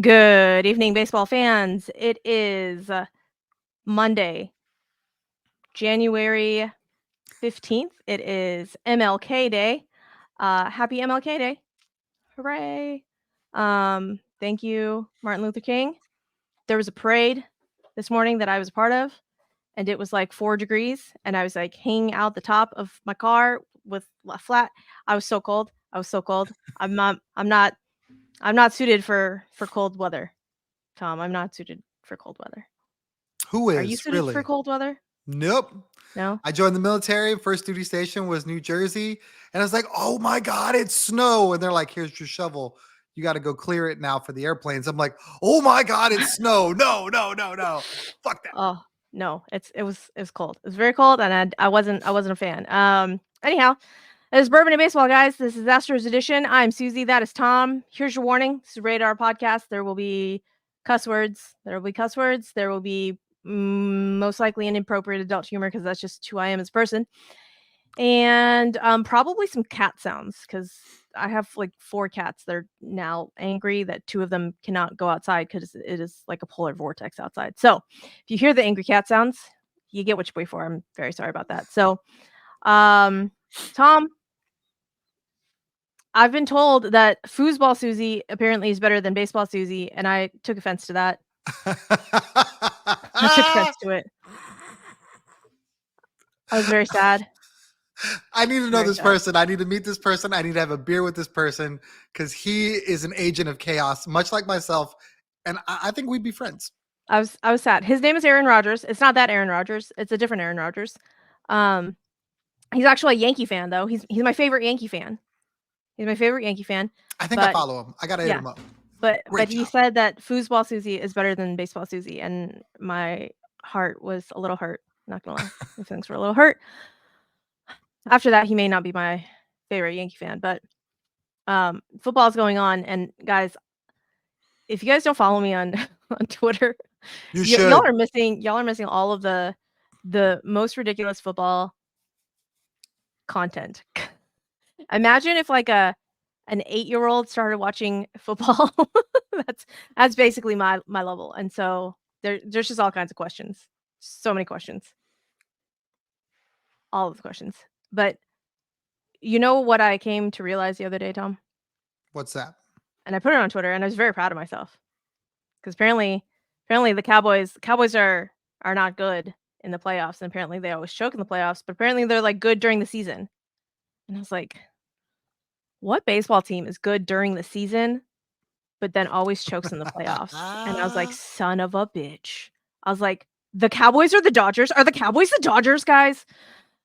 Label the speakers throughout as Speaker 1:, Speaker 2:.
Speaker 1: Good evening, baseball fans. It is Monday, January 15th. It is MLK Day. Happy MLK Day. Hooray. Thank you, Martin Luther King. There was a parade this morning that I was a part of, and it was like 4 degrees, and I was like hanging out the top of my car with a flat. I was so cold. I'm not suited for cold weather. Tom, I'm not suited for cold weather.
Speaker 2: Who
Speaker 1: Are you
Speaker 2: is
Speaker 1: suited for
Speaker 2: really?
Speaker 1: cold weather?
Speaker 2: Nope.
Speaker 1: No?
Speaker 2: I joined the military. First duty station was New Jersey. And I was like, oh my God, it's snow. And they're like, here's your shovel. You got to go clear it now for the airplanes. I'm like, oh my God, it's snow. No, no, no, no. Fuck that.
Speaker 1: Oh, no. It was cold. It was very cold, and I wasn't a fan. Anyhow, this is Bourbon and Baseball, guys. This is Astros edition. I'm Suzy. That is Tom. Here's your warning. This is Radar Podcast. There will be cuss words. There will be most likely inappropriate adult humor because that's just who I am as a person. And probably some cat sounds because I have like 4 cats that are now angry that 2 of them cannot go outside because it is like a polar vortex outside. So if you hear the angry cat sounds, you get what you pay for. I'm very sorry about that. So, Tom, I've been told that foosball Suzy apparently is better than baseball Suzy, and I took offense to that. I took offense to it. I was very sad.
Speaker 2: I need to know
Speaker 1: Very
Speaker 2: this
Speaker 1: sad.
Speaker 2: person. I need to meet this person. I need to have a beer with this person because he is an agent of chaos, much like myself. And I think we'd be friends.
Speaker 1: I was sad. His name is Aaron Rodgers. It's not that Aaron Rodgers. It's a different Aaron Rodgers. He's actually a Yankee fan though. He's my favorite Yankee fan. He's my favorite Yankee fan.
Speaker 2: I think I
Speaker 1: But
Speaker 2: follow him. I got to hit
Speaker 1: yeah,
Speaker 2: him up.
Speaker 1: but
Speaker 2: Great
Speaker 1: he
Speaker 2: job.
Speaker 1: said that foosball Suzy is better than baseball Suzy, and my heart was a little hurt. Not gonna lie, my feelings were a little hurt. After that, he may not be my favorite Yankee fan, but football's going on, and guys, if you guys don't follow me on on Twitter,
Speaker 2: You
Speaker 1: y'all
Speaker 2: should.
Speaker 1: are missing all of the most ridiculous football content. Imagine if like an 8-year-old started watching football. That's basically my level. And so there's just all kinds of questions. So many questions. All of the questions. But you know what I came to realize the other day, Tom?
Speaker 2: What's that?
Speaker 1: And I put it on Twitter and I was very proud of myself. Because apparently the Cowboys are not good in the playoffs, and apparently they always choke in the playoffs, but apparently they're like good during the season. And I was like, what baseball team is good during the season, but then always chokes in the playoffs? And I was like, son of a bitch. I was like, the Cowboys or the Dodgers? Are the Cowboys the Dodgers, guys?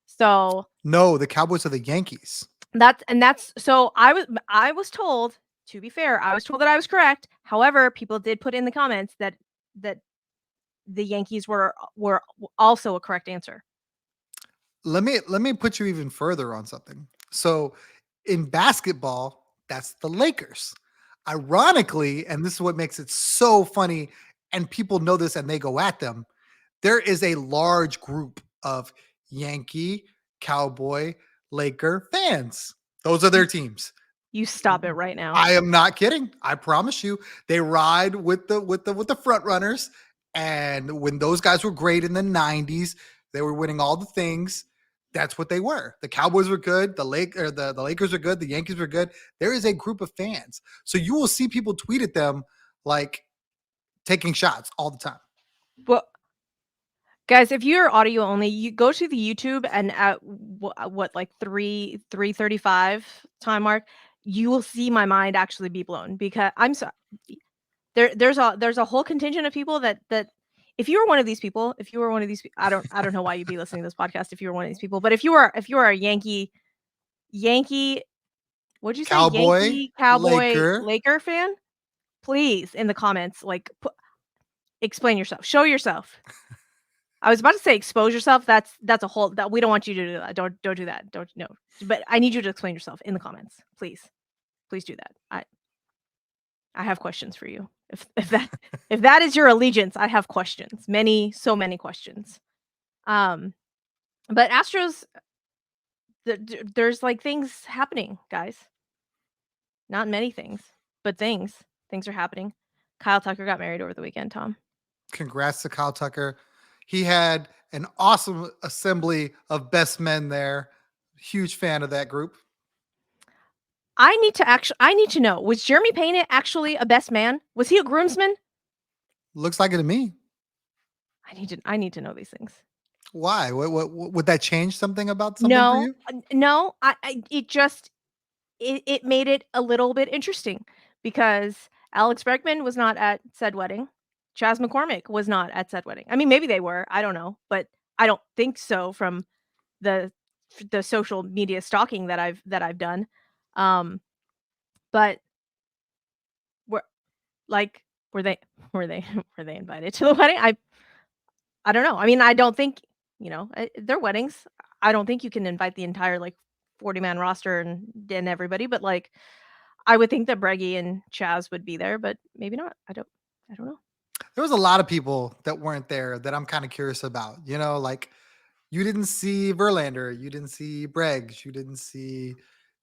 Speaker 1: So
Speaker 2: No, the Cowboys are the Yankees.
Speaker 1: that's so I was told, to be fair, I was told that I was correct. However, people did put in the comments that the Yankees were also a correct answer.
Speaker 2: Let me put you even further on something. So in basketball, that's the Lakers. Ironically, and this is what makes it so funny, and people know this and they go at them, there is a large group of Yankee, Cowboy, Laker fans. Those are their teams.
Speaker 1: You stop it right now.
Speaker 2: I am not kidding. I promise you. They ride with the front runners. And when those guys were great in the 90s, they were winning all the things. That's what they were. The Cowboys were good. The Lakers are good. The Yankees were good. There is a group of fans. So you will see people tweet at them like taking shots all the time.
Speaker 1: Well, guys, if you're audio only, you go to the YouTube, and at what like 3:35 time mark, you will see my mind actually be blown, because I'm sorry. There's a whole contingent of people that if you were one of these people, I don't know why you'd be listening to this podcast if you were one of these people, but if you are a Yankee, what'd you say?
Speaker 2: Cowboy,
Speaker 1: Yankee, Cowboy,
Speaker 2: Laker.
Speaker 1: Laker fan? Please, in the comments, like, explain yourself. Show yourself. I was about to say expose yourself. That's a whole, that we don't want you to do that. Don't do that. Don't, no. But I need you to explain yourself in the comments. Please. Please do that. I have questions for you. If that is your allegiance, I have questions. So many questions. But Astros, there's like things happening, guys. Not many things, but things are happening. KyleTucker got married over the weekend, Tom.
Speaker 2: Congrats to KyleTucker. He had an awesome assembly of best men there. Huge fan of that group.
Speaker 1: I need to know, was Jeremy Payne actually a best man? Was he a groomsman?
Speaker 2: Looks like it to me.
Speaker 1: I need to know these things.
Speaker 2: Why? What would that change something about something for you?
Speaker 1: No, it made it a little bit interesting because Alex Bregman was not at said wedding. Chas McCormick was not at said wedding. I mean, maybe they were. I don't know, but I don't think so from the social media stalking that I've done. But were were they were they invited to the wedding? I don't know. I mean, I don't think, their weddings. I don't think you can invite the entire 40-man roster and everybody, but I would think that Breggy and Chaz would be there, but maybe not. I don't know.
Speaker 2: There was a lot of people that weren't there that I'm kind of curious about. You didn't see Verlander, you didn't see Breggs, you didn't see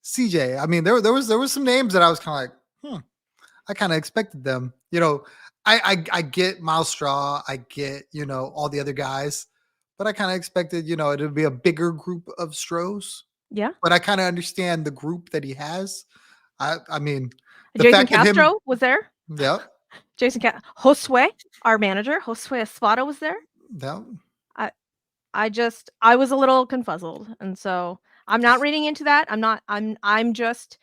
Speaker 2: CJ. I mean, there was some names that I was kind of like, I kind of expected them. I get Miles Straw, I get all the other guys, but I kind of expected it would be a bigger group of Stros.
Speaker 1: Yeah.
Speaker 2: But I kind of understand the group that he has. I mean,
Speaker 1: Jason Castro was there.
Speaker 2: Yep.
Speaker 1: Josue, our manager, Josue Espada was there.
Speaker 2: Yep.
Speaker 1: I was a little confuzzled, and so I'm not reading into that. I'm just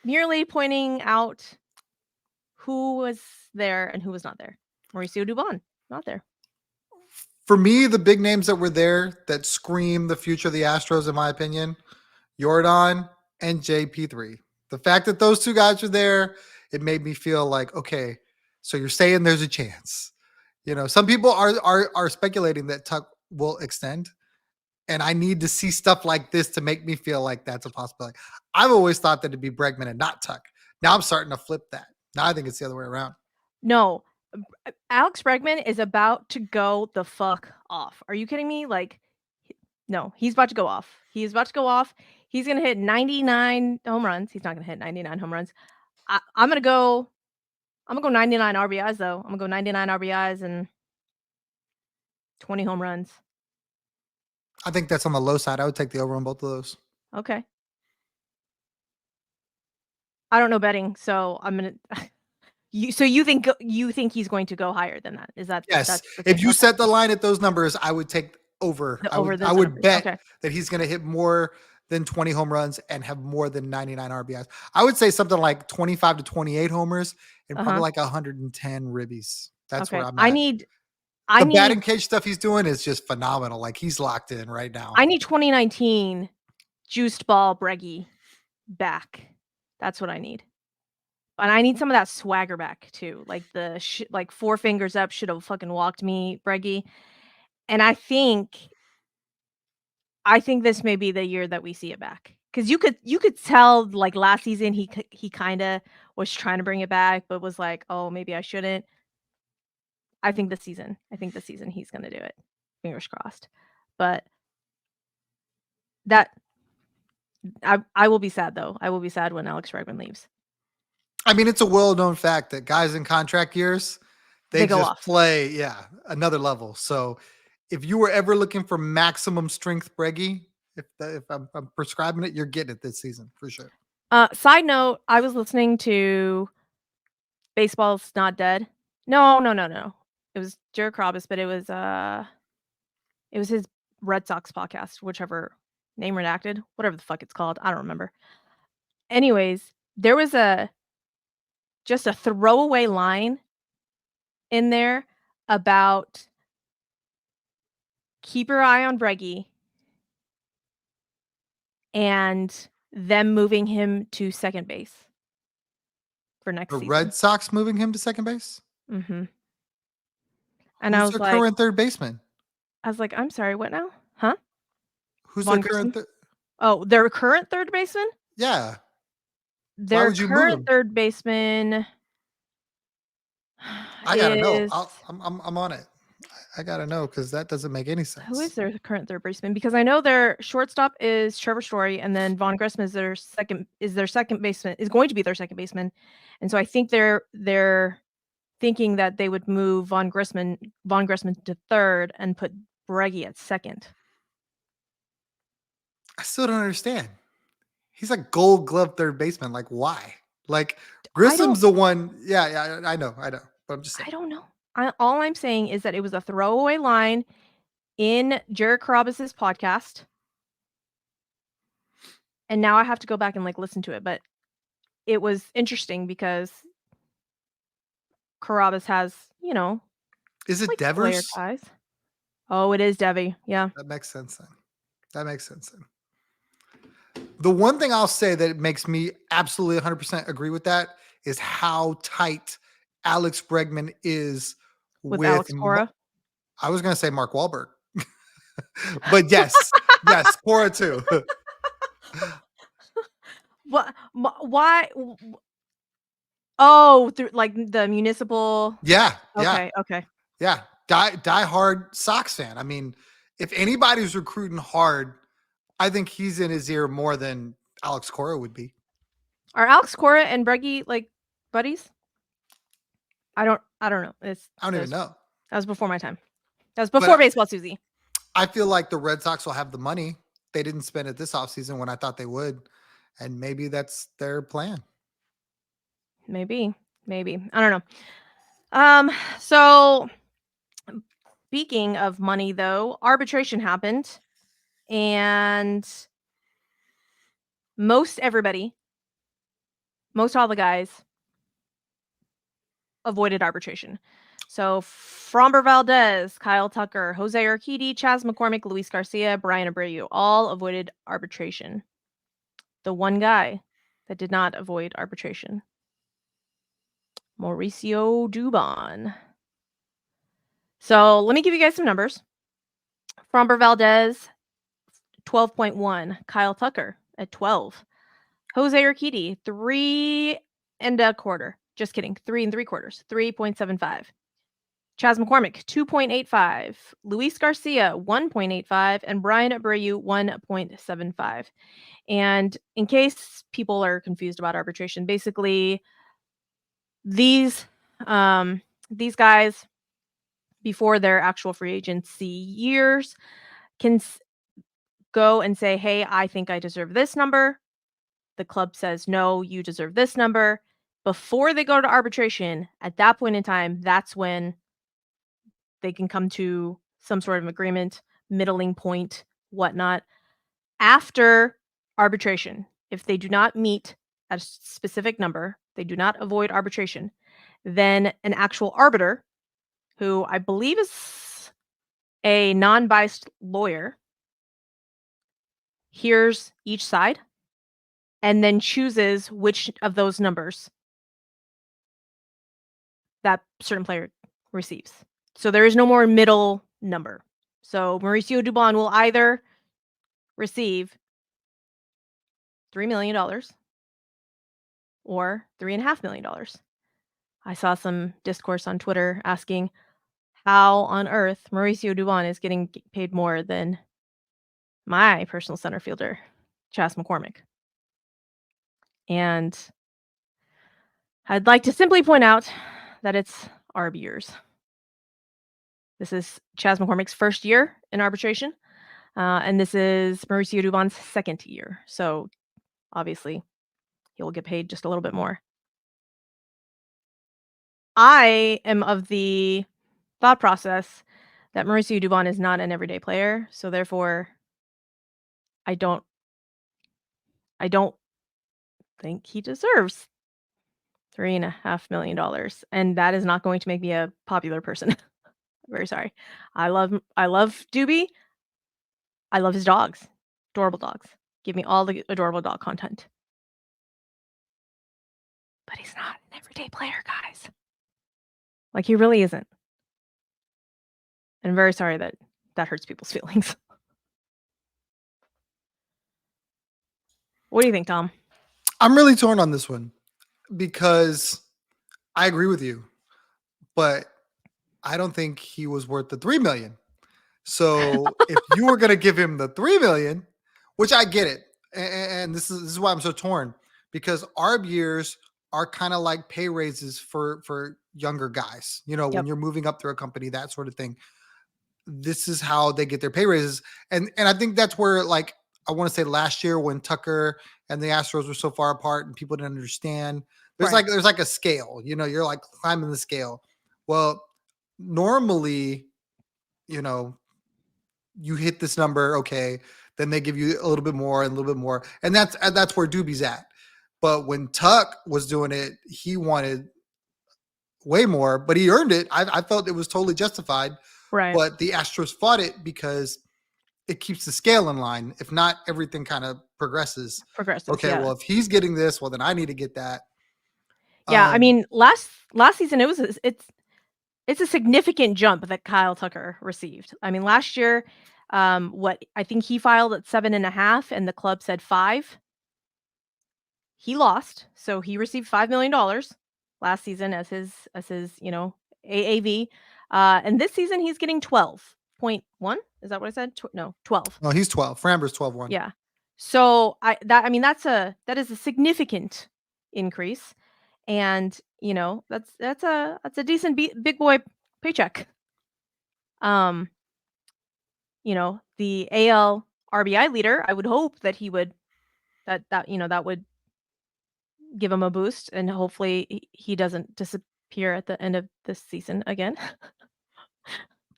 Speaker 1: merely pointing out who was there and who was not there. Mauricio Dubon, not there.
Speaker 2: For me, the big names that were there that scream the future of the Astros, in my opinion, Jordan and JP3. The fact that those two guys were there, it made me feel like, okay, so you're saying there's a chance. Some people are speculating that Tuck will extend, and I need to see stuff like this to make me feel like that's a possibility. I've always thought that it'd be Bregman and not Tuck. Now I'm starting to flip that. Now I think it's the other way around.
Speaker 1: No, Alex Bregman is about to go the fuck off. Are you kidding me? No, he's about to go off. He's about to go off. He's going to hit 99 home runs. He's not going to hit 99 home runs. I'm going to go 99 RBIs though. I'm going to go 99 RBIs and 20 home runs.
Speaker 2: I think that's on the low side. I would take the over on both of those.
Speaker 1: Okay. I don't know betting, so I'm going to you think he's going to go higher than that? Is that
Speaker 2: yes? If you set the line at those numbers, I would take over. I would bet that he's going to hit more than 20 home runs and have more than 99 RBIs. I would say something like 25 to 28 homers and probably like 110 ribbies. That's where I'm at. The batting cage stuff he's doing is just phenomenal. Like, he's locked in right now.
Speaker 1: I need 2019 juiced ball Breggy back. That's what I need. And I need some of that swagger back too. Like the four fingers up should have fucking walked me, Breggy. And I think this may be the year that we see it back. Because you could tell like last season he kind of was trying to bring it back, but was like, oh, maybe I shouldn't. I think this season he's gonna do it. Fingers crossed. But that I will be sad though. I will be sad when Alex Bregman leaves.
Speaker 2: I mean, it's a well-known fact that guys in contract years, they
Speaker 1: go
Speaker 2: just
Speaker 1: off.
Speaker 2: play, another level. So if you were ever looking for maximum strength Breggy, if I'm prescribing it, you're getting it this season for sure.
Speaker 1: Side note, I was listening to Baseball's Not Dead. No. It was Jared Krabus, but it was his Red Sox podcast, whichever name redacted, whatever the fuck it's called. I don't remember. Anyways, there was just a throwaway line in there about keep your eye on Breggy and them moving him to second base for next season.
Speaker 2: The Red Sox moving him to second base?
Speaker 1: Mm-hmm. And
Speaker 2: Who's
Speaker 1: I was
Speaker 2: their
Speaker 1: like,
Speaker 2: current third baseman?
Speaker 1: I was like, I'm sorry, what now? Huh?
Speaker 2: Who's their current
Speaker 1: their current third baseman?
Speaker 2: Yeah.
Speaker 1: Their current third baseman.
Speaker 2: I gotta know. I'm on it. I gotta know because that doesn't make any sense.
Speaker 1: Who is their current third baseman? Because I know their shortstop is Trevor Story, and then Vaughn Grissom is their second baseman. Is going to be their second baseman, and so I think their thinking that they would move Von Grissman to third and put Breggy at second.
Speaker 2: I still don't understand. He's a Gold Glove third baseman. Like, why? Like, Grissom's the one. Yeah, I know. But I'm just saying.
Speaker 1: I don't know. All I'm saying is that it was a throwaway line in Jared Carrabis's podcast, and now I have to go back and listen to it. But it was interesting because Carrabis has,
Speaker 2: Is it
Speaker 1: player
Speaker 2: Devers?
Speaker 1: ties. Oh, it is Debbie. Yeah.
Speaker 2: That makes sense then. The one thing I'll say that makes me absolutely 100% agree with that is how tight Alex Bregman is
Speaker 1: With Alex Cora.
Speaker 2: I was going to say Mark Wahlberg. But yes, Cora too.
Speaker 1: What? Why? Oh, through the municipal.
Speaker 2: Yeah.
Speaker 1: Okay.
Speaker 2: Yeah. Die hard Sox fan. I mean, if anybody's recruiting hard, I think he's in his ear more than Alex Cora would be.
Speaker 1: Are Alex Cora and Breggy buddies? I don't know.
Speaker 2: I don't even know.
Speaker 1: That was before my time. That was before baseball, Suzy.
Speaker 2: I feel like the Red Sox will have the money. They didn't spend it this offseason when I thought they would. And maybe that's their plan.
Speaker 1: Maybe. I don't know. So speaking of money, though, arbitration happened, and most all the guys avoided arbitration. So Framber Valdez, KyleTucker, Jose Urquidy, Chas McCormick, Luis Garcia, Bryan Abreu all avoided arbitration. The one guy that did not avoid arbitration, Mauricio Dubon. So let me give you guys some numbers. Framber Valdez, 12.1. KyleTucker at 12. Jose Urquidy, 3 1/4. Just kidding. 3 3/4. 3.75. Chas McCormick, 2.85. Luis Garcia, 1.85. And Bryan Abreu, 1.75. And in case people are confused about arbitration, basically these guys, before their actual free agency years, can go and say, hey, I think I deserve this number. The club says, no, you deserve this number. Before they go to arbitration, at that point in time, that's when they can come to some sort of agreement, middling point, whatnot. After arbitration, if they do not meet a specific number, they do not avoid arbitration, then an actual arbiter, who I believe is a non-biased lawyer, hears each side and then chooses which of those numbers that certain player receives. So there is no more middle number. So Mauricio Dubon will either receive $3 million or $3.5 million. I saw some discourse on Twitter asking how on earth Mauricio Dubon is getting paid more than my personal center fielder, Chas McCormick. And I'd like to simply point out that it's ARB years. This is Chas McCormick's first year in arbitration, and this is Mauricio Dubon's second year. So obviously, he will get paid just a little bit more. I am of the thought process that Mauricio Dubon is not an everyday player, so therefore, I don't think he deserves $3.5 million, and that is not going to make me a popular person. Very sorry. I love Doobie. I love his dogs. Adorable dogs. Give me all the adorable dog content. But he's not an everyday player, guys. Like, he really isn't. And I'm very sorry that hurts people's feelings. What do you think, Tom?
Speaker 2: I'm really torn on this one because I agree with you, but I don't think he was worth the $3 million. So if you were going to give him the $3 million, which I get it, and this is why I'm so torn, because ARB years are kind of like pay raises for younger guys. You know, when
Speaker 1: Yep.
Speaker 2: you're moving up through a company, that sort of thing. This is how they get their pay raises. And I think that's where, like, I want to say last year when Tucker and the Astros were so far apart and people didn't understand.
Speaker 1: Right.
Speaker 2: There's like a scale, you know, you're like climbing the scale. Well, normally, you know, you hit this number, okay, then they give you a little bit more and a little bit more. And that's where Doobie's at. But when Tuck was doing it, he wanted way more, but he earned it. I felt it was totally justified.
Speaker 1: Right.
Speaker 2: But the Astros fought it because it keeps the scale in line. If not, everything kind of progresses.
Speaker 1: Progresses.
Speaker 2: Okay,
Speaker 1: Yeah.
Speaker 2: well, if he's getting this, well, then I need to get that.
Speaker 1: Yeah. I
Speaker 2: Um,
Speaker 1: mean, last season it's a significant jump that KyleTucker received. I mean, last year, what I think he filed at 7.5, and the club said 5. He lost, so he received $5 million last season as his AAV. And this season he's getting 12.1. Is that what I said? No, 12.
Speaker 2: no, he's 12. Framber's 12-1.
Speaker 1: Yeah. So that is a significant increase, and that's a decent big boy paycheck. Um, the AL RBI leader, I would hope that he would that would give him a boost, and hopefully he doesn't disappear at the end of this season again.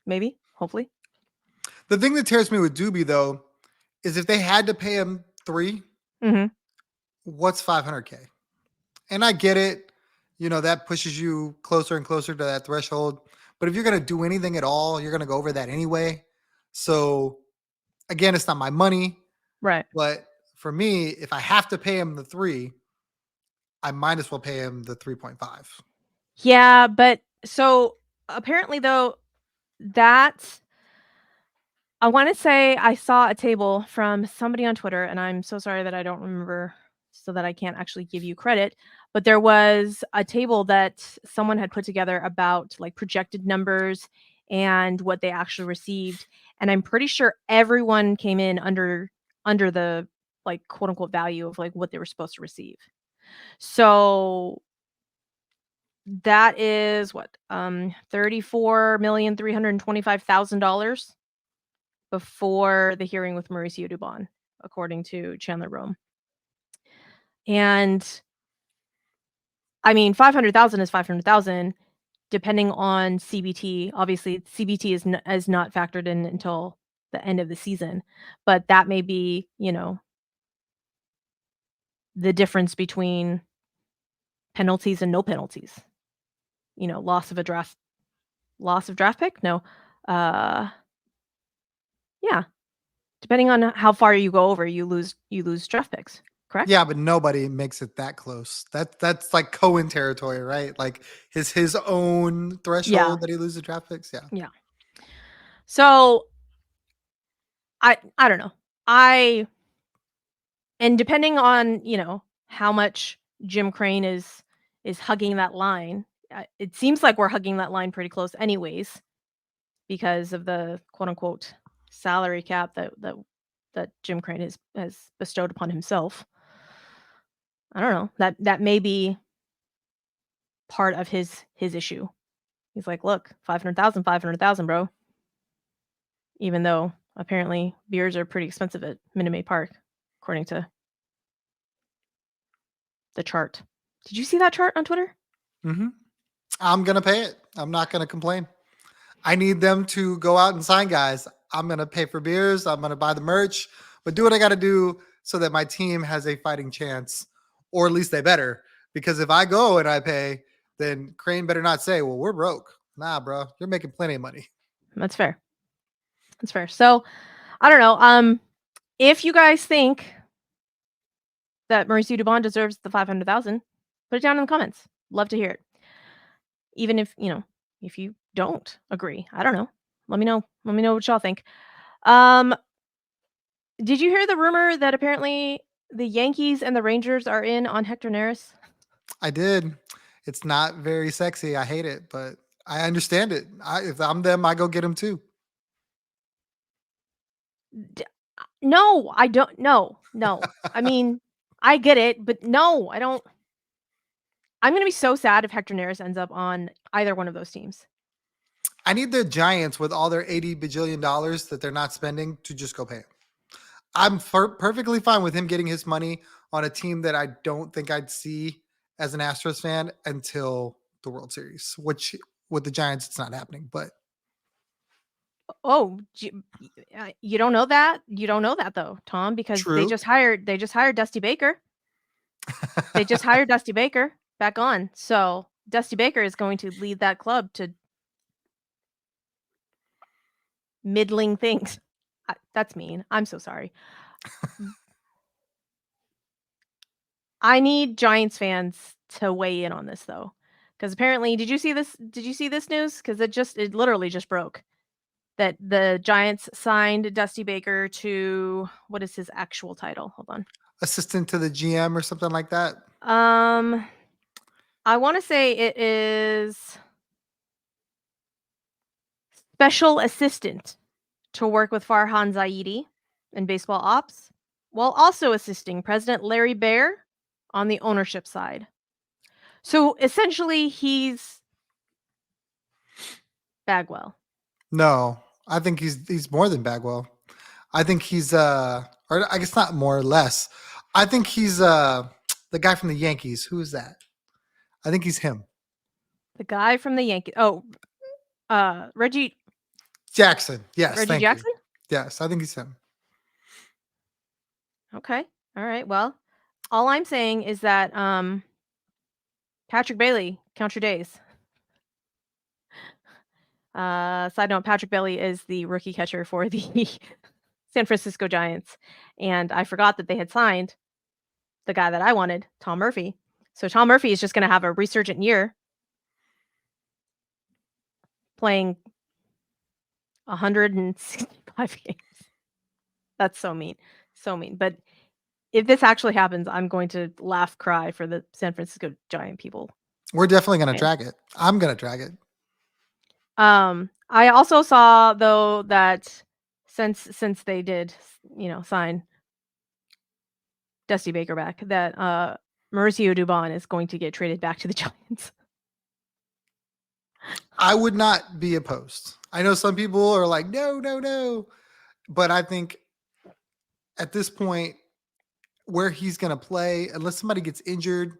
Speaker 1: Maybe, hopefully.
Speaker 2: The thing that tears me with Doobie, though, is if they had to pay him 3,
Speaker 1: Mhm.
Speaker 2: what's 500K? And I get it. You know, that pushes you closer and closer to that threshold. But if you're going to do anything at all, you're going to go over that anyway. So again, it's not my money.
Speaker 1: Right.
Speaker 2: But for me, if I have to pay him the 3, I might as well pay him the 3.5.
Speaker 1: Yeah, but so apparently though, that I wanna say I saw a table from somebody on Twitter, and I'm so sorry that I don't remember, so that I can't actually give you credit, but there was a table that someone had put together about, like, projected numbers and what they actually received, and I'm pretty sure everyone came in under the, like, quote, unquote "value" of, like, what they were supposed to receive. So that is what, $34,325,000 before the hearing with Mauricio Dubon, according to Chandler Rome. And I mean, 500,000 is 500,000 depending on CBT. Obviously, CBT is not factored in until the end of the season, but that may be, the difference between penalties and no penalties. Loss of draft pick? No. Uh yeah, depending on how far you go over, you lose draft picks, correct?
Speaker 2: Yeah, but nobody makes it that close. That's like Cohen territory, right? Like his own
Speaker 1: Yeah,
Speaker 2: threshold that he loses draft picks. Yeah.
Speaker 1: yeah. So, I don't know. I and depending on, how much Jim Crane is hugging that line, it seems like we're hugging that line pretty close anyways because of the quote unquote salary cap that Jim Crane has bestowed upon himself. I don't know. That may be part of his issue. He's like, "Look, 500,000, 500,000, bro." Even though apparently beers are pretty expensive at Minute Maid Park, according to the chart. Did you see that chart on Twitter?
Speaker 2: Hmm. I'm gonna pay it. I'm not gonna complain. I need them to go out and sign guys. I'm gonna pay for beers. I'm gonna buy the merch, but do what I got to do so that my team has a fighting chance, or at least they better. Because if I go and I pay, then Crane better not say, "Well, we're broke." Nah, bro, you're making plenty of money.
Speaker 1: That's fair. That's fair. So, I don't know. If you guys think that Mauricio Dubon deserves the 500,000, put it down in the comments. Love to hear it. Even if you don't agree. I don't know. Let me know. Let me know what y'all think. Um, did you hear the rumor that apparently the Yankees and the Rangers are in on Hector Neris?
Speaker 2: I did. It's not very sexy. I hate it, but I understand it. If I'm them, I go get them too.
Speaker 1: D- no, I don't. No, no. I mean, I get it, but no, I don't. I'm gonna be so sad if Hector Neris ends up on either one of those teams.
Speaker 2: I need the Giants with all their $80 bajillion that they're not spending to just go pay him. I'm perfectly fine with him getting his money on a team that I don't think I'd see as an Astros fan until the World Series, which with the Giants, it's not happening. But
Speaker 1: Oh, you don't know that? You don't know that though, Tom, because they
Speaker 2: true.
Speaker 1: just hired DustyBaker. They just hired DustyBaker back on. So DustyBaker is going to lead that club to middling things. That's mean. I'm so sorry. I need Giants fans to weigh in on this though, because apparently, did you see this? Did you see this news? Because it literally just broke that the Giants signed DustyBaker to, what is his actual title? Hold on.
Speaker 2: Assistant to the GM or something like that.
Speaker 1: I want to say it is special assistant to work with Farhan Zaidi in baseball ops, while also assisting President Larry Baer on the ownership side. So essentially, he's Bagwell.
Speaker 2: No, I think he's more than Bagwell. I think he's or I guess not more or less. I think he's the guy from the Yankees. Who is that? I think he's him.
Speaker 1: The guy from the Yankees. Oh, Reggie
Speaker 2: Jackson. Yes, thank
Speaker 1: Jackson?
Speaker 2: you. Yes, I think he's him.
Speaker 1: Okay. All right. Well, all I'm saying is that Patrick Bailey, count your days. Side note, Patrick Bailey is the rookie catcher for the San Francisco Giants. And I forgot that they had signed the guy that I wanted, Tom Murphy. So Tom Murphy is just going to have a resurgent year playing 165 games. That's so mean. So mean. But if this actually happens, I'm going to laugh, cry for the San Francisco Giant people.
Speaker 2: We're definitely going to drag it. I'm going to drag it.
Speaker 1: I also saw though that since they did, sign DustyBaker back, that Mauricio Dubon is going to get traded back to the Giants.
Speaker 2: I would not be opposed. I know some people are like, no. But I think at this point, where he's going to play, unless somebody gets injured,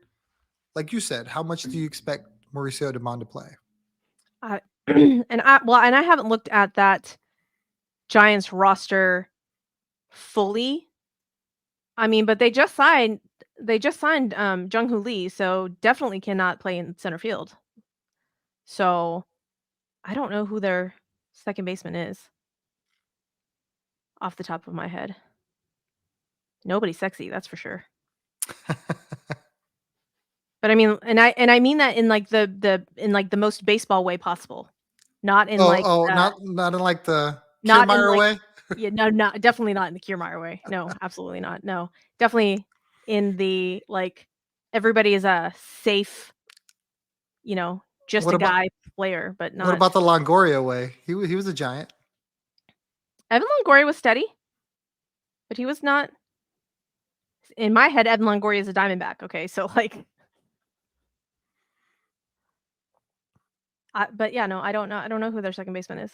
Speaker 2: like you said, how much do you expect Mauricio Dubon to play?
Speaker 1: And I haven't looked at that Giants roster fully. I mean, but they just signed Jung-Hoo Lee, so definitely cannot play in center field. So I don't know who their second baseman is off the top of my head. Nobody sexy, that's for sure. But I mean, and I mean that in like the most baseball way possible. Not in
Speaker 2: not in like the Kiermaier way.
Speaker 1: Yeah, no, definitely not in the Kiermaier way. No, absolutely not. No, definitely in the like everybody is a safe, just
Speaker 2: What
Speaker 1: a
Speaker 2: about
Speaker 1: guy player, but not.
Speaker 2: what about the Longoria way? He was a Giant.
Speaker 1: Evan Longoria was steady, but he was not. In my head, Evan Longoria is a Diamondback. Okay, so like, but yeah, no, I don't know. I don't know who their second baseman is.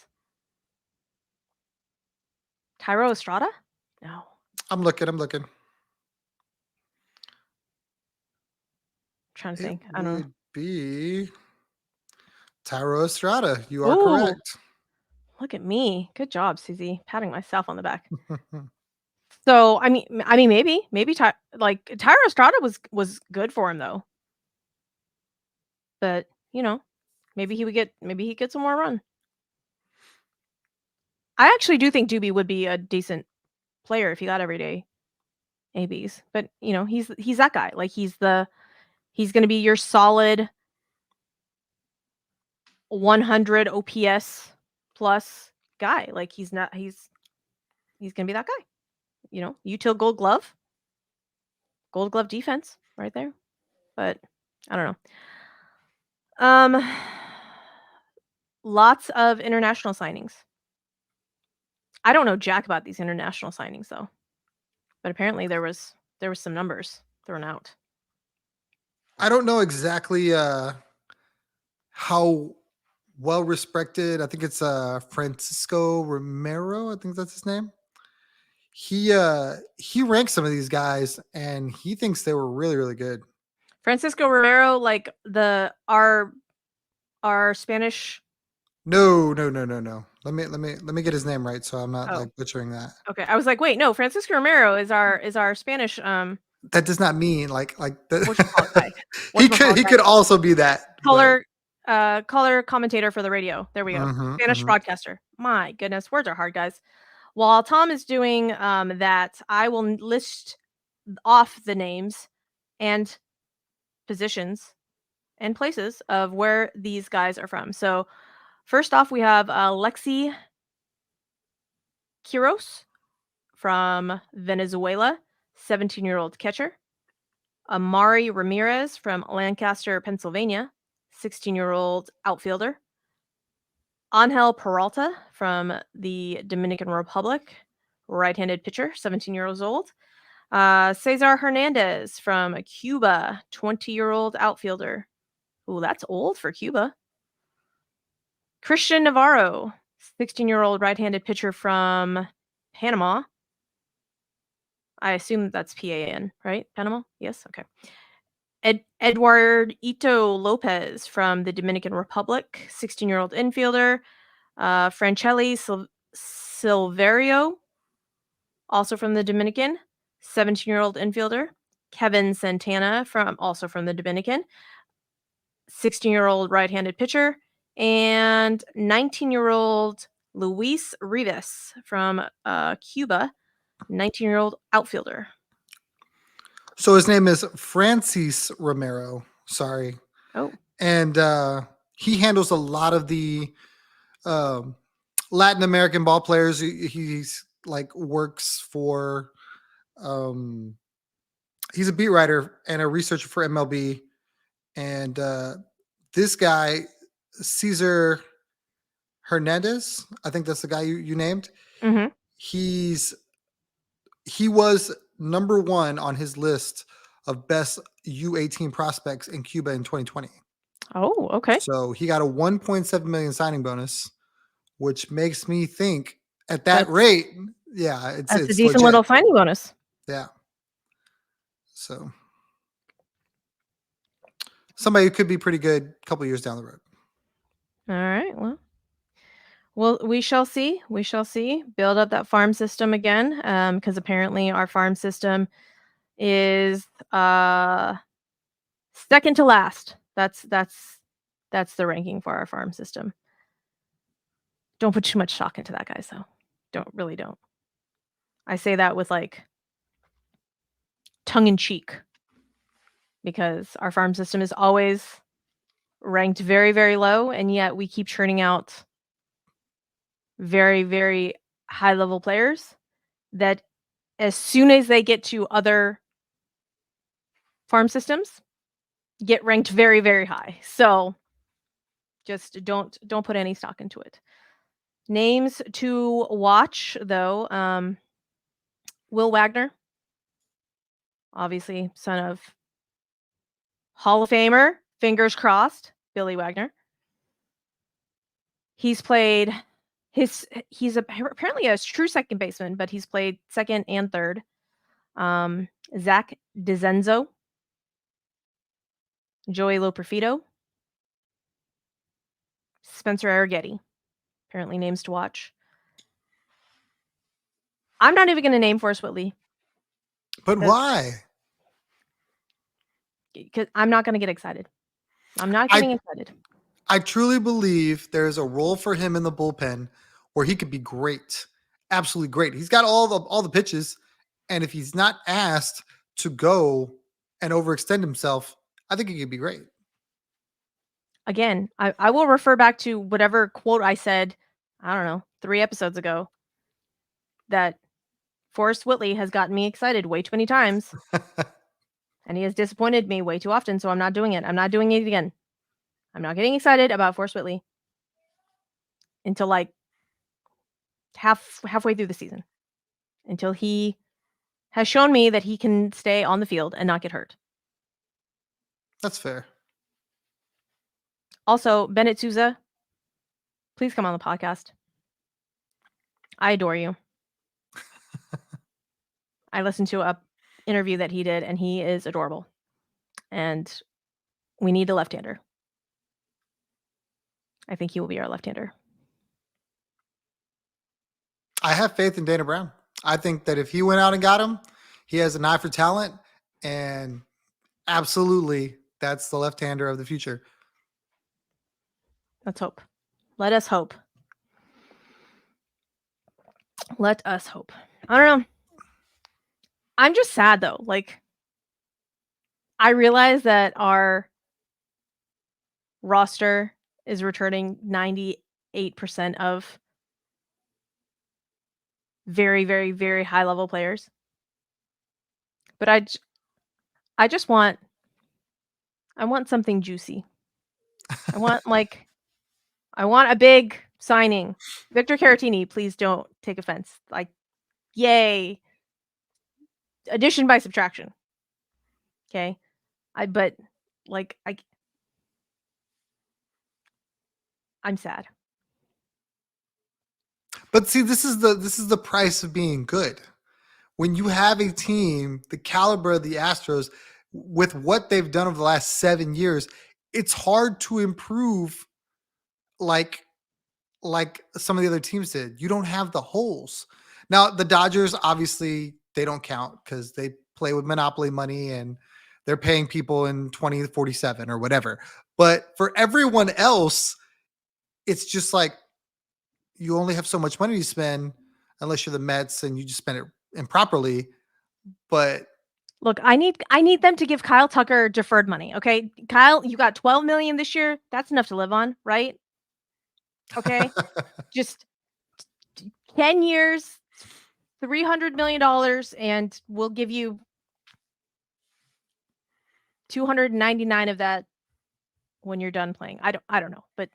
Speaker 1: ThairoEstrada? No.
Speaker 2: I'm looking.
Speaker 1: Trying to think.
Speaker 2: It
Speaker 1: I don't know.
Speaker 2: would be ThairoEstrada. You are
Speaker 1: Ooh,
Speaker 2: correct.
Speaker 1: look at me. Good job, Suzy. Patting myself on the back. So I mean, maybe ThairoEstrada was good for him though. But maybe he get some more run. I actually do think Doobie would be a decent player if he got everyday ABs. But he's that guy. Like he's going to be your solid 100 OPS plus guy. Like he's going to be that guy. Util Gold Glove defense right there. But I don't know. Lots of international signings. I don't know jack about these international signings though. But apparently there was some numbers thrown out.
Speaker 2: I don't know exactly how well respected. I think it's Francisco Romero. I think that's his name. He ranks some of these guys, and he thinks they were really really good.
Speaker 1: Francisco Romero, like our Spanish.
Speaker 2: No. Let me get his name right, so I'm not
Speaker 1: Oh,
Speaker 2: like butchering that.
Speaker 1: okay. I was like, wait, no, Francisco Romero is our Spanish
Speaker 2: That does not mean like
Speaker 1: whatchamacallit guy.
Speaker 2: he
Speaker 1: Whatchamacallit
Speaker 2: he
Speaker 1: guy.
Speaker 2: could also be that, but
Speaker 1: Color commentator for the radio. There we go.
Speaker 2: mhm,
Speaker 1: Spanish
Speaker 2: mhm.
Speaker 1: broadcaster. My goodness, words are hard, guys. While Tom is doing that, I will list off the names and positions and places of where these guys are from. So first off, we have Lexi Quiros from Venezuela, 17-year-old catcher. Amari Ramirez from Lancaster, Pennsylvania, 16-year-old outfielder. Angel Peralta from the Dominican Republic, right-handed pitcher, 17 years old. Cesar Hernandez from Cuba, 20-year-old outfielder. Ooh, that's old for Cuba. Christian Navarro, 16-year-old right-handed pitcher from Panama. I assume that's PAN, right? Panama? Yes? Okay. Edward Ito Lopez from the Dominican Republic, 16-year-old infielder. Francelli Silverio, also from the Dominican, 17-year-old infielder. Kevin Santana, also from the Dominican, 16-year-old right-handed pitcher. And 19-year-old Luis Rivas from Cuba, 19-year-old outfielder.
Speaker 2: So his name is Francis Romero. Sorry,
Speaker 1: Oh,
Speaker 2: and he handles a lot of the um, Latin American ball players. He's like works for. Um, he's a beat writer and a researcher for MLB, and this guy Cesar Hernandez, I think that's the guy you named.
Speaker 1: mm-hmm.
Speaker 2: He was number one on his list of best U18 prospects in Cuba in 2020.
Speaker 1: Oh, okay.
Speaker 2: So he got a 1.7 million signing bonus, which makes me think at that
Speaker 1: That's
Speaker 2: rate, yeah,
Speaker 1: that's a
Speaker 2: it's
Speaker 1: decent
Speaker 2: legit.
Speaker 1: little signing bonus.
Speaker 2: Yeah. So somebody who could be pretty good a couple years down the road.
Speaker 1: All right. Well, we shall see. We shall see. Build up that farm system again, because apparently our farm system is second to last. That's the ranking for our farm system. Don't put too much stock into that, guys. Though, don't. I say that with like tongue in cheek, because our farm system is always ranked very, very low, and yet we keep churning out very, very high level players that, as soon as they get to other farm systems, get ranked very, very high. So just don't put any stock into it. Names to watch though, Will Wagner, obviously son of Hall of Famer, fingers crossed, Billy Wagner. He's apparently a true second baseman, but he's played second and third. Zach DeZenzo, Joey Loperfido, Spencer Arrighetti, apparently names to watch. I'm not even going to name Forrest Whitley.
Speaker 2: But why?
Speaker 1: Because I'm not going to get excited. I'm not getting excited.
Speaker 2: I truly believe there's a role for him in the bullpen where he could be great. Absolutely great. He's got all the pitches, and if he's not asked to go and overextend himself, I think he could be great.
Speaker 1: Again, I will refer back to whatever quote I said, I don't know, 3 episodes ago, that Forrest Whitley has gotten me excited way too many times, and he has disappointed me way too often, so I'm not doing it. I'm not doing it again. I'm not getting excited about Forrest Whitley until like halfway through the season, until he has shown me that he can stay on the field and not get hurt.
Speaker 2: That's fair.
Speaker 1: Also, Bennett Sousa, please come on the podcast. I adore you. I listened to a interview that he did, and he is adorable. And we need a left-hander. I think he will be our left-hander.
Speaker 2: I have faith in Dana Brown. I think that if he went out and got him, he has an eye for talent, and absolutely, that's the left-hander of the future.
Speaker 1: Let's hope. Let us hope. Let us hope. I don't know. I'm just sad though. Like, I realize that our roster is returning 98% of very, very, very high level players. But I just want something juicy. I want a big signing. Victor Caratini, please don't take offense. Like, yay. Addition by subtraction. Okay? I'm sad.
Speaker 2: But see, this is the price of being good. When you have a team the caliber of the Astros, with what they've done over the last 7 years, it's hard to improve like some of the other teams did. You don't have the holes. Now, the Dodgers, obviously, they don't count because they play with monopoly money and they're paying people in 2047 or whatever. But for everyone else, it's just like you only have so much money to spend unless you're the Mets and you just spend it improperly. But
Speaker 1: Look, I need them to give KyleTucker deferred money. Okay, Kyle, you got $12 million this year. That's enough to live on, right? Okay, just 10 years, $300 million, and we'll give you 299 of that when you're done playing. I don't know, but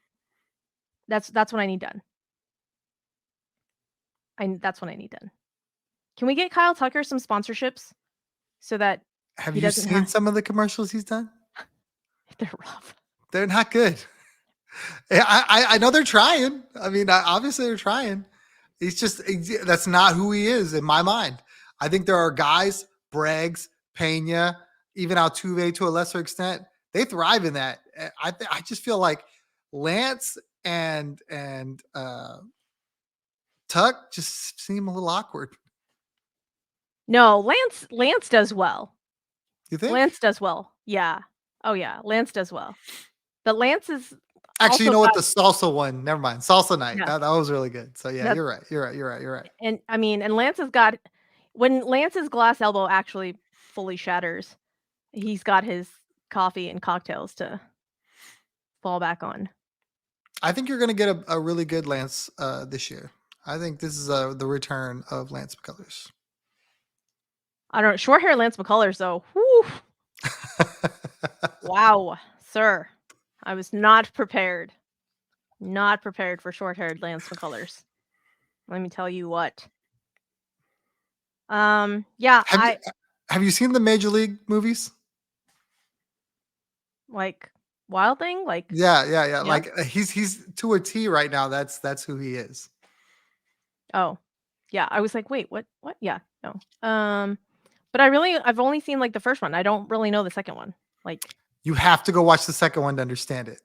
Speaker 1: that's what I need done. That's what I need done. Can we get KyleTucker some sponsorships so that
Speaker 2: have
Speaker 1: he
Speaker 2: you
Speaker 1: doesn't
Speaker 2: seen some of the commercials he's done?
Speaker 1: They're rough.
Speaker 2: They're not good. I know they're trying. I mean, obviously they're trying. That's not who he is in my mind. I think there are guys, Breggs, Pena, even Altuve to a lesser extent, they thrive in that. I just feel like Lance and Tuck just seem a little awkward.
Speaker 1: No, Lance does well.
Speaker 2: You think?
Speaker 1: Lance does well. Yeah. Oh yeah, Lance does well. But Lance is
Speaker 2: Actually, you
Speaker 1: also
Speaker 2: know what?
Speaker 1: got,
Speaker 2: The salsa one. Never mind. Salsa night.
Speaker 1: yeah,
Speaker 2: That was really good. So yeah,
Speaker 1: that
Speaker 2: you're right.
Speaker 1: and I mean, and Lance has got, when Lance's glass elbow actually fully shatters, he's got his coffee and cocktails to fall back on.
Speaker 2: I think you're going to get a really good Lance this year. I think this is the return of Lance McCullers.
Speaker 1: I don't know. Short hair Lance McCullers though. Whew. Wow, sir. I was not prepared. Not prepared for short-haired Lance McCullers. Let me tell you what. Yeah,
Speaker 2: have you seen the Major League movies?
Speaker 1: Like Wild Thing, like
Speaker 2: Yeah.
Speaker 1: yeah.
Speaker 2: Like he's to a T right now. That's who he is.
Speaker 1: Oh, yeah. I was like, wait, what? What? Yeah, no. But I've only seen like the first one. I don't really know the second one. Like,
Speaker 2: You have to go watch the second one to understand it.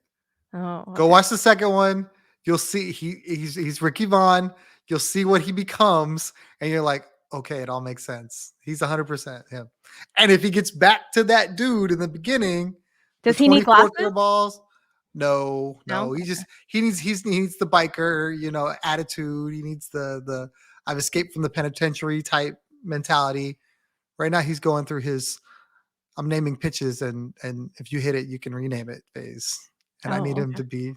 Speaker 1: oh,
Speaker 2: Go
Speaker 1: okay.
Speaker 2: watch the second one. You'll see he's Ricky Vaughn. You'll see what he becomes, and you're like, okay, it all makes sense. He's 100% him. And if he gets back to that dude in the beginning,
Speaker 1: Does
Speaker 2: the
Speaker 1: he need
Speaker 2: 24
Speaker 1: glasses?
Speaker 2: balls. No.
Speaker 1: No.
Speaker 2: He needs the biker, attitude. He needs the I've escaped from the penitentiary type mentality. Right now, he's going through his I'm naming pitches, and if you hit it, you can rename it phase. And I need him
Speaker 1: Okay.
Speaker 2: to be,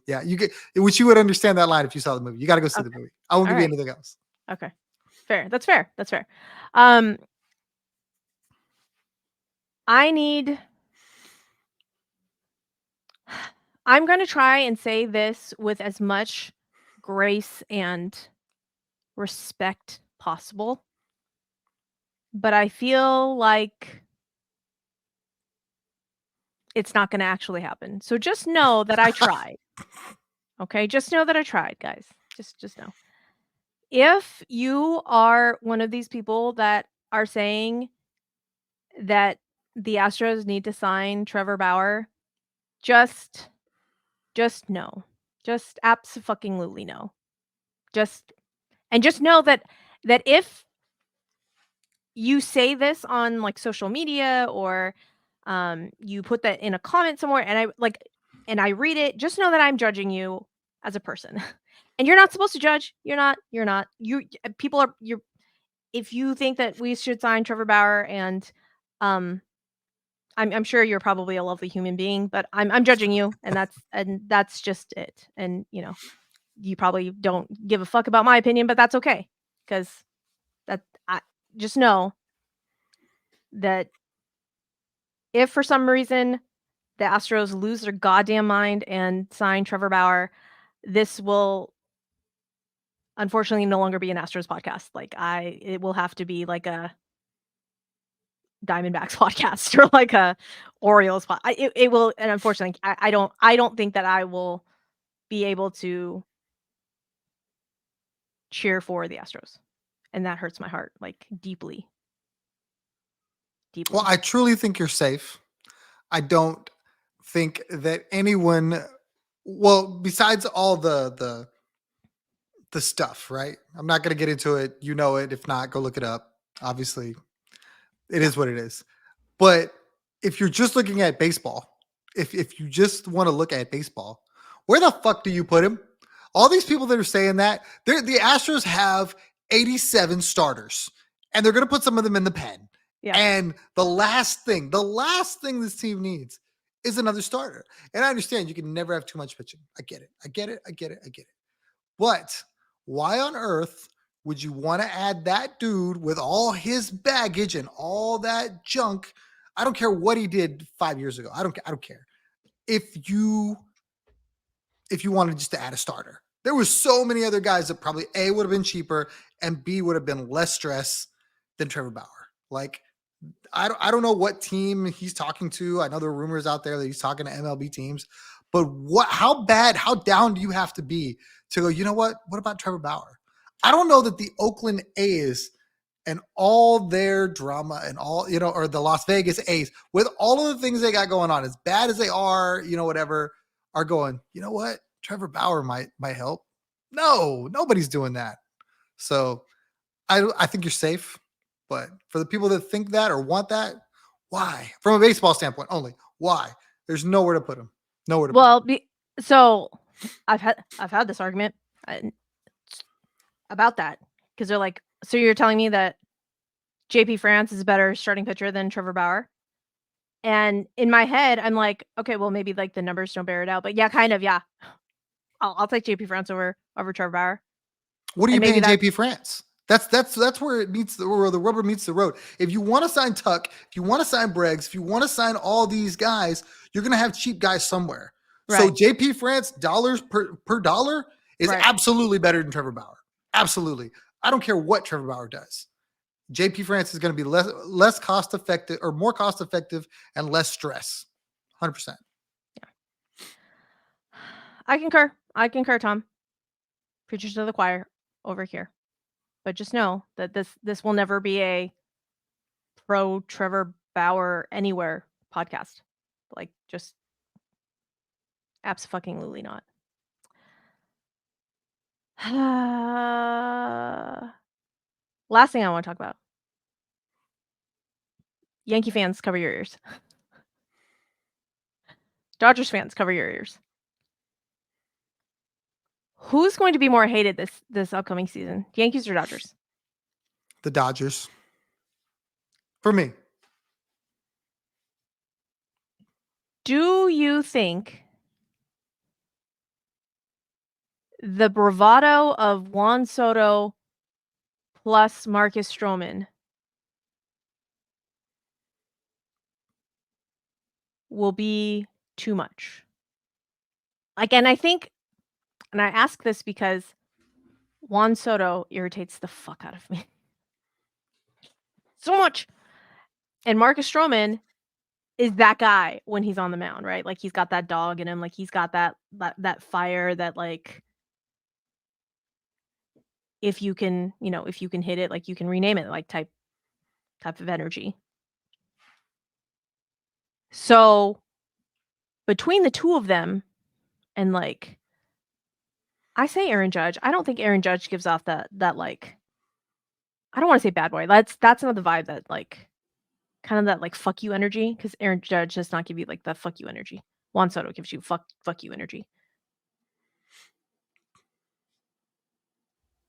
Speaker 2: which you would understand that line if you saw the movie. You got to go see the movie. I won't give you anything else.
Speaker 1: Okay. Fair. That's fair. I'm going to try and say this with as much grace and respect possible. But I feel like it's not going to actually happen. So just know that I tried. Okay, just know that I tried, guys. Just know. If you are one of these people that are saying that the Astros need to sign Trevor Bauer, just no. Just abso-fucking-lutely no. Just know that if you say this on like social media or you put that in a comment somewhere and I read it, just know that I'm judging you as a person. And you're not supposed to judge. You're not. People are you're if you think that we should sign Trevor Bauer and I'm sure you're probably a lovely human being, but I'm judging you, and that's just it. And you probably don't give a fuck about my opinion, but that's okay, because I just know that if for some reason the Astros lose their goddamn mind and sign Trevor Bauer, this will unfortunately no longer be an Astros podcast. It will have to be like a Diamondbacks podcast or like a Orioles it will, and unfortunately I don't think that I will be able to cheer for the Astros. And that hurts my heart, like, deeply. Deeply.
Speaker 2: Well, I truly think you're safe. I don't think that anyone, well, besides all the stuff, right? I'm not going to get into it. You know it. If not, go look it up. Obviously, it is what it is. But if you're just looking at baseball, if you just want to look at baseball, where the fuck do you put him? All these people that are saying that, the Astros have 87 starters, and they're going to put some of them in the pen.
Speaker 1: Yeah.
Speaker 2: And the last thing this team needs is another starter. And I understand you can never have too much pitching. I get it. But why on earth would you want to add that dude with all his baggage and all that junk? I don't care what he did 5 years ago. I don't care. If you wanted just to add a starter, there was so many other guys that probably A, would have been cheaper, and B, would have been less stress than Trevor Bauer. Like, I don't know what team he's talking to. I know there are rumors out there that he's talking to MLB teams, but how down do you have to be to go, you know what about Trevor Bauer? I don't know that the Oakland A's and all their drama and all, or the Las Vegas A's, with all of the things they got going on, as bad as they are, whatever, are going, you know what? Trevor Bauer might help. No, nobody's doing that. So I think you're safe. But for the people that think that or want that, why? From a baseball standpoint only, why? There's nowhere to put him. Nowhere to put him.
Speaker 1: So I've had this argument about that, because they're like, so you're telling me that JP France is a better starting pitcher than Trevor Bauer? And in my head, I'm like, okay, well, maybe like the numbers don't bear it out, but yeah, kind of, yeah. I'll take JP France over Trevor Bauer.
Speaker 2: What are you paying JP France? That's where where the rubber meets the road. If you want to sign Tuck, if you want to sign Breggs, if you want to sign all these guys, you're going to have cheap guys somewhere. Right. So JP France dollars per dollar is absolutely better than Trevor Bauer. Absolutely. I don't care what Trevor Bauer does. JP France is going to be less cost effective, or more cost effective, and less stress. 100%.
Speaker 1: Yeah. I concur, Tom. Preachers to the choir over here. But just know that this will never be a pro Trevor Bauer anywhere podcast. Like, just abso-fucking-lutely not. Last thing I want to talk about. Yankee fans, cover your ears. Dodgers fans, cover your ears. Who's going to be more hated this upcoming season? Yankees or Dodgers?
Speaker 2: The Dodgers. For me.
Speaker 1: Do you think the bravado of Juan Soto plus Marcus Stroman will be too much? And I think, and I ask this because Juan Soto irritates the fuck out of me. So much. And Marcus Stroman is that guy when he's on the mound, right? Like he's got that dog in him, like he's got that fire that like if you can, if you can hit it, like you can rename it, like type of energy. So between the two of them, and like I say Aaron Judge, I don't think Aaron Judge gives off that like I don't want to say bad boy. That's not the vibe that like kind of that like fuck you energy, because Aaron Judge does not give you like that fuck you energy. Juan Soto gives you fuck you energy.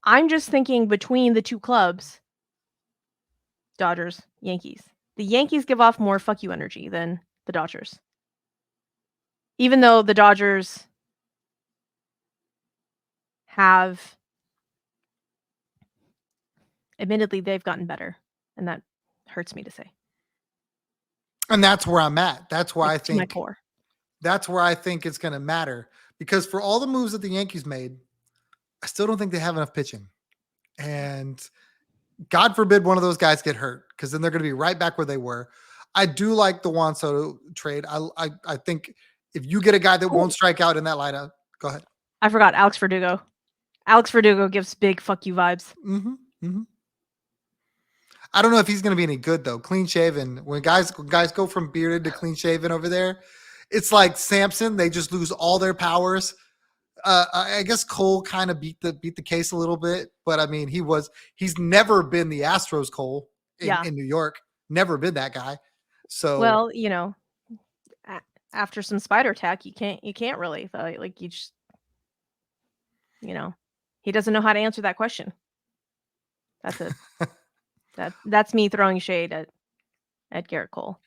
Speaker 1: I'm just thinking between the two clubs, Dodgers, Yankees. The Yankees give off more fuck you energy than the Dodgers. Even though the Dodgers have, admittedly, they've gotten better, and that hurts me to say.
Speaker 2: And that's where I'm at. That's why
Speaker 1: like,
Speaker 2: I think
Speaker 1: my core.
Speaker 2: That's where I think it's going to matter, because for all the moves that the Yankees made, I still don't think they have enough pitching. And God forbid one of those guys get hurt, because then they're going to be right back where they were. I do like the Juan Soto trade. I think if you get a guy that won't strike out in that lineup, go ahead.
Speaker 1: I forgot Alex Verdugo. Alex Verdugo gives big fuck you vibes.
Speaker 2: Mm-hmm, mm-hmm. I don't know if he's going to be any good though. Clean shaven. When guys go from bearded to clean shaven over there, it's like Samson. They just lose all their powers. I guess Cole kind of beat the case a little bit, but I mean he's never been the Astros Cole in New York. Never been that guy. So
Speaker 1: well, after some spider attack, you can't really like you just he doesn't know how to answer that question. That's it. That's me throwing shade at Garrett Cole.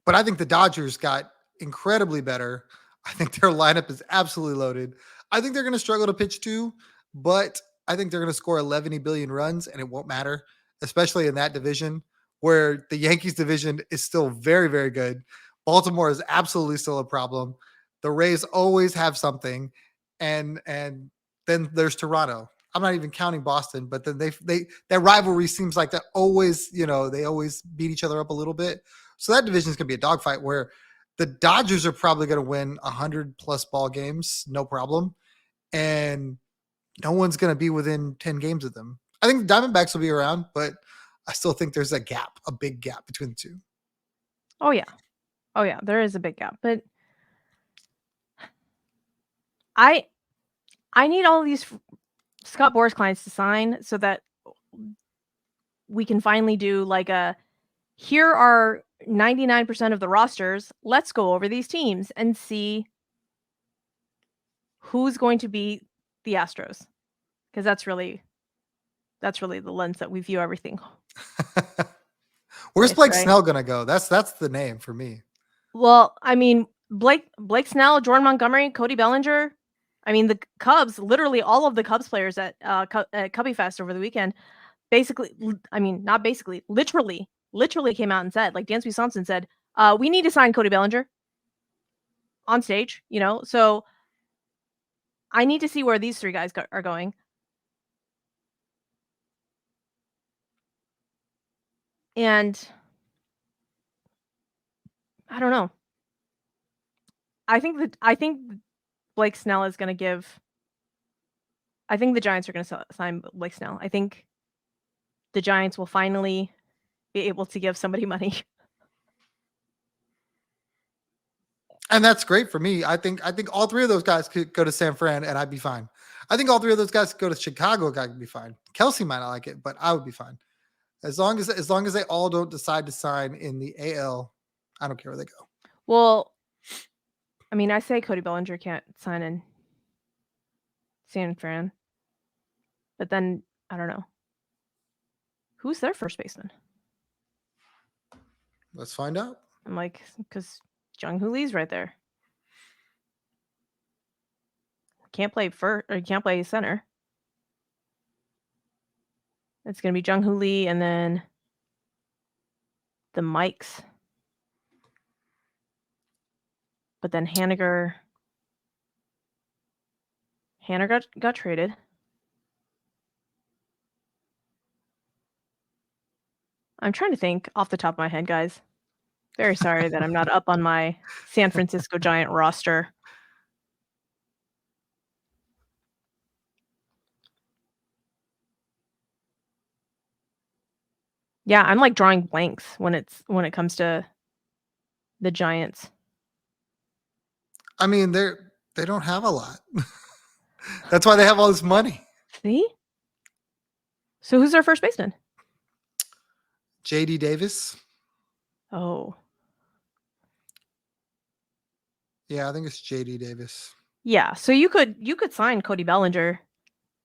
Speaker 2: But I think the Dodgers got incredibly better. I think their lineup is absolutely loaded. I think they're going to struggle to pitch too, but I think they're going to score 11 billion runs and it won't matter, especially in that division where the Yankees division is still very, very good. Baltimore is absolutely still a problem. The Rays always have something. And then there's Toronto. I'm not even counting Boston, but then that rivalry seems like that always, they always beat each other up a little bit. So that division is going to be a dogfight where the Dodgers are probably going to win 100+ ball games, no problem. And no one's going to be within 10 games of them. I think the Diamondbacks will be around, but I still think there's a gap, a big gap between the two.
Speaker 1: Oh, yeah. Oh, yeah. There is a big gap. But I need all of these Scott Boras clients to sign so that we can finally do like here are 99% of the rosters. Let's go over these teams and see who's going to be the Astros. Because that's really the lens that we view everything.
Speaker 2: Where's Blake Snell going to go? That's the name for me.
Speaker 1: Well, I mean, Blake Snell, Jordan Montgomery, Cody Bellinger. I mean, the Cubs, literally all of the Cubs players at Cubby Fest over the weekend, basically, I mean, not basically, literally came out and said, like Dansby Swanson said, we need to sign Cody Bellinger on stage, so I need to see where these three guys are going. And I don't know. I think Blake Snell is going to give. I think the Giants are going to sign Blake Snell. I think the Giants will finally be able to give somebody money.
Speaker 2: And that's great for me. I think all three of those guys could go to San Fran and I'd be fine. I think all three of those guys could go to Chicago, I could be fine. Kelsey might not like it, but I would be fine. As long as they all don't decide to sign in the AL, I don't care where they go.
Speaker 1: Well, I mean, I say Cody Bellinger can't sign in San Fran, but then I don't know. Who's their first baseman?
Speaker 2: Let's find out.
Speaker 1: I'm like, because Jung-Hoo Lee's right there. Can't play can't play center. It's gonna be Jung-Hoo Lee and then the Mikes. But then Haniger got traded. I'm trying to think off the top of my head, guys. Very sorry that I'm not up on my San Francisco Giant roster. Yeah, I'm like drawing blanks when it comes to the Giants.
Speaker 2: I mean, they don't have a lot. That's why they have all this money.
Speaker 1: See? So who's their first baseman?
Speaker 2: JD Davis.
Speaker 1: Oh.
Speaker 2: Yeah, I think it's JD Davis.
Speaker 1: Yeah, so you could sign Cody Bellinger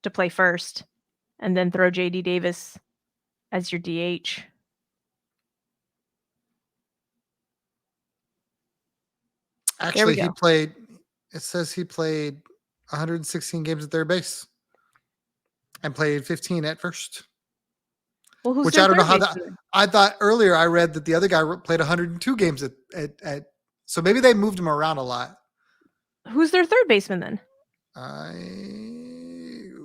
Speaker 1: to play first and then throw JD Davis as your DH.
Speaker 2: Actually,
Speaker 1: go.
Speaker 2: it says he played 116 games at third base and played 15 at first.
Speaker 1: Well, who's
Speaker 2: Which
Speaker 1: their
Speaker 2: I don't know
Speaker 1: third
Speaker 2: how that.
Speaker 1: baseman?
Speaker 2: I thought earlier I read that the other guy played 102 games at so maybe they moved him around a lot.
Speaker 1: Who's their third baseman then?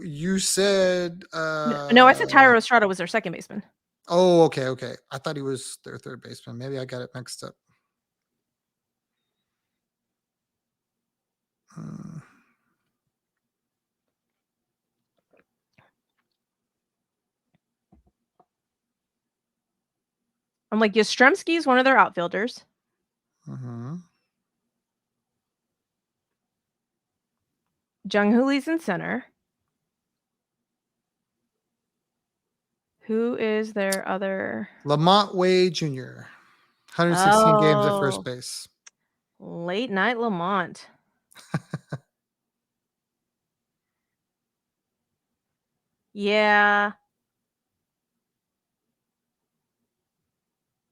Speaker 2: You said
Speaker 1: No, I said ThairoEstrada was their second baseman.
Speaker 2: Oh, okay. I thought he was their third baseman. Maybe I got it mixed up.
Speaker 1: I'm like, Yastrzemski is one of their outfielders.
Speaker 2: Mm-hmm.
Speaker 1: Jung Hoo Lee's in center. Who is their other?
Speaker 2: Lamont Wade Jr. 116 games at first base.
Speaker 1: Late night Lamont. Yeah.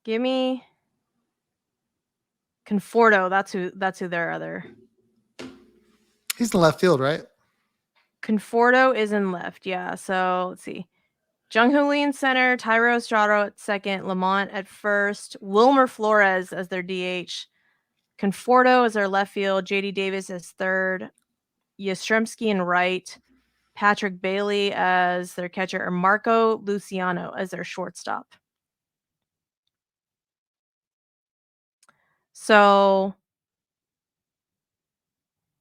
Speaker 1: Give me Conforto. That's who their other.
Speaker 2: He's in left field, right?
Speaker 1: Conforto is in left. Yeah. So let's see. Jung Hoo Lee in center, ThairoEstrada at second, Lamont at first, Wilmer Flores as their DH, Conforto as their left field, JD Davis as third, Yastrzemski in right, Patrick Bailey as their catcher, or Marco Luciano as their shortstop. So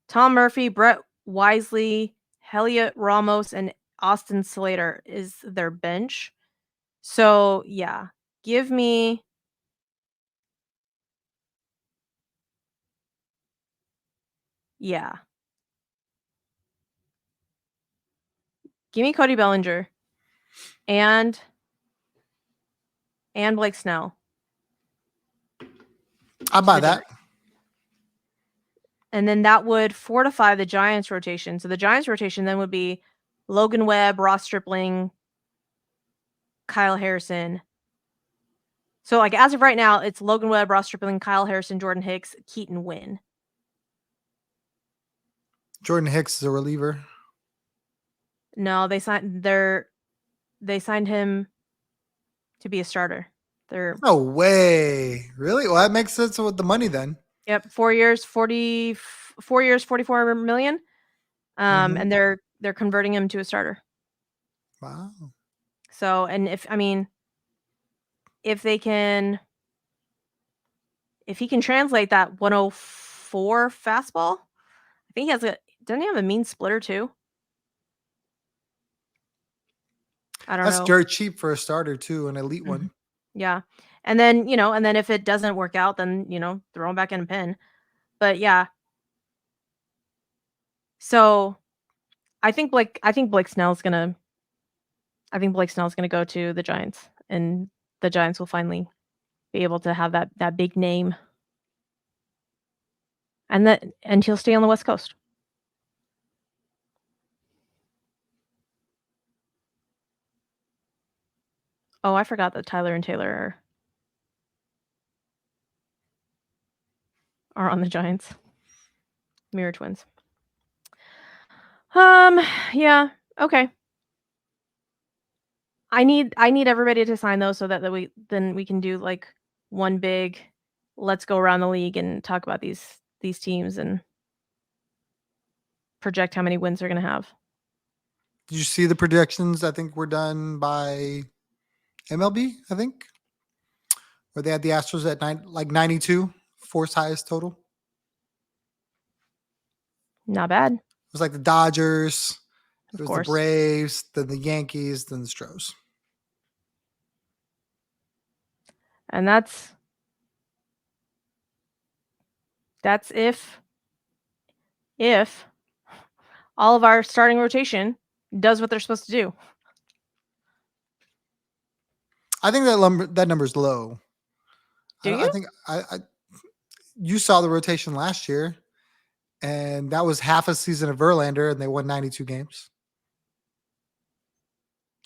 Speaker 1: Tom Murphy, Brett Wisely, Heliot Ramos, and Austin Slater is their bench. So yeah, give me Cody Bellinger and Blake Snell.
Speaker 2: I'll buy that.
Speaker 1: And then that would fortify the Giants rotation. So the Giants rotation then would be Logan Webb, Ross Stripling, Kyle Harrison. So like as of right now, it's Logan Webb, Ross Stripling, Kyle Harrison, Jordan Hicks, Keaton Wynn.
Speaker 2: Jordan Hicks is a reliever.
Speaker 1: No, they signed him to be a starter.
Speaker 2: No way. Really? Well, that makes sense with the money then.
Speaker 1: Yep, 4 years, 44 million. And they're converting him to a starter.
Speaker 2: Wow.
Speaker 1: So, and if he can translate that 104 fastball, I think doesn't he have a mean splitter too? I don't know.
Speaker 2: That's dirt cheap for a starter too, an elite one.
Speaker 1: Yeah. And then, if it doesn't work out, then, throw him back in a pen. But yeah. So I think Blake Snell's gonna go to the Giants, and the Giants will finally be able to have that big name. And he'll stay on the West Coast. Oh, I forgot that Tyler and Taylor are on the Giants. Mirror twins. Yeah. Okay. I need everybody to sign those so that we can do like one big let's go around the league and talk about these teams and project how many wins they're going to have.
Speaker 2: Did you see the projections? I think we're done by MLB, I think. where they had the Astros at 92, fourth highest total.
Speaker 1: Not bad.
Speaker 2: It was like the Dodgers,
Speaker 1: Of
Speaker 2: it was
Speaker 1: course.
Speaker 2: the Braves, then the Yankees, then the Stros.
Speaker 1: And that's if all of our starting rotation does what they're supposed to do.
Speaker 2: I think that number's low.
Speaker 1: Do you?
Speaker 2: I think you saw the rotation last year, and that was half a season of Verlander, and they won 92 games.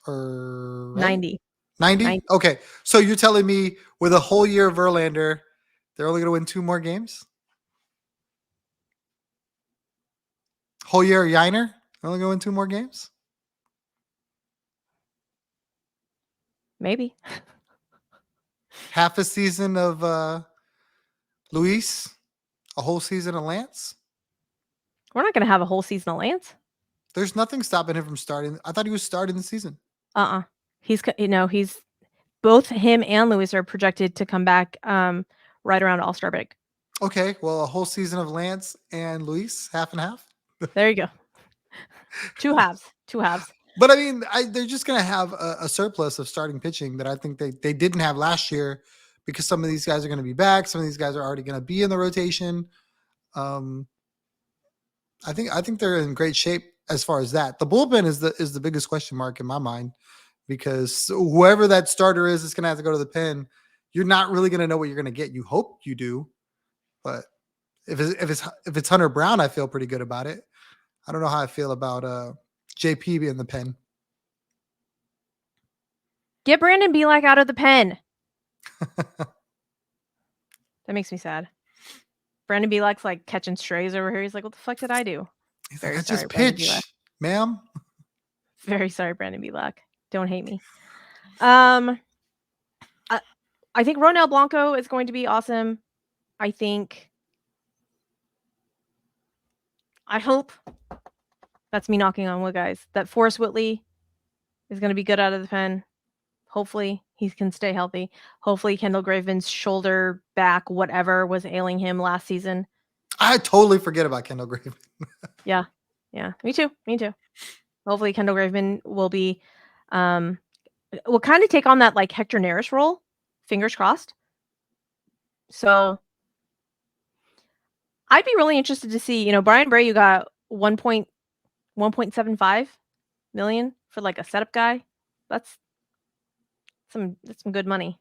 Speaker 2: Or right?
Speaker 1: 90.
Speaker 2: 90? Okay. So you're telling me with a whole year of Verlander, they're only going to win 2 more games? Whole year of Yiner, they're only going to win 2 more games?
Speaker 1: Maybe.
Speaker 2: Half a season of Luis, a whole season of Lance?
Speaker 1: We're not going to have a whole season of Lance.
Speaker 2: There's nothing stopping him from starting. I thought he was starting the season.
Speaker 1: He's both him and Lewis are projected to come back right around All-Star break.
Speaker 2: Okay, well, a whole season of Lance and Luis, half and half.
Speaker 1: There you go. Two halves.
Speaker 2: But I mean, they're just going to have a surplus of starting pitching that I think they didn't have last year, because some of these guys are going to be back. Some of these guys are already going to be in the rotation. I think they're in great shape as far as that. The bullpen is the biggest question mark in my mind, because whoever that starter is going to have to go to the pen. You're not really going to know what you're going to get. You hope you do, but if it's Hunter Brown, I feel pretty good about it. I don't know how I feel about JP in the pen.
Speaker 1: Get Brandon Bielak out of the pen. That makes me sad. Brandon Bielak's like catching strays over here. He's like, what the fuck did I do?
Speaker 2: He's
Speaker 1: Very
Speaker 2: like, I
Speaker 1: sorry,
Speaker 2: just
Speaker 1: Brandon
Speaker 2: pitch,
Speaker 1: Bielak.
Speaker 2: ma'am.
Speaker 1: Very sorry, Brandon Bielak. Don't hate me. I think Ronel Blanco is going to be awesome. I hope, that's me knocking on wood, guys, that Forrest Whitley is going to be good out of the pen. Hopefully he can stay healthy. Hopefully Kendall Graveman's shoulder, back, whatever was ailing him last season.
Speaker 2: I totally forget about Kendall Graveman.
Speaker 1: Yeah. Me too. Hopefully Kendall Graveman will be, will kind of take on that like Hector Neris role. Fingers crossed. So I'd be really interested to see, Brian Bray, you got 1.75 million for like a setup guy. That's some good money.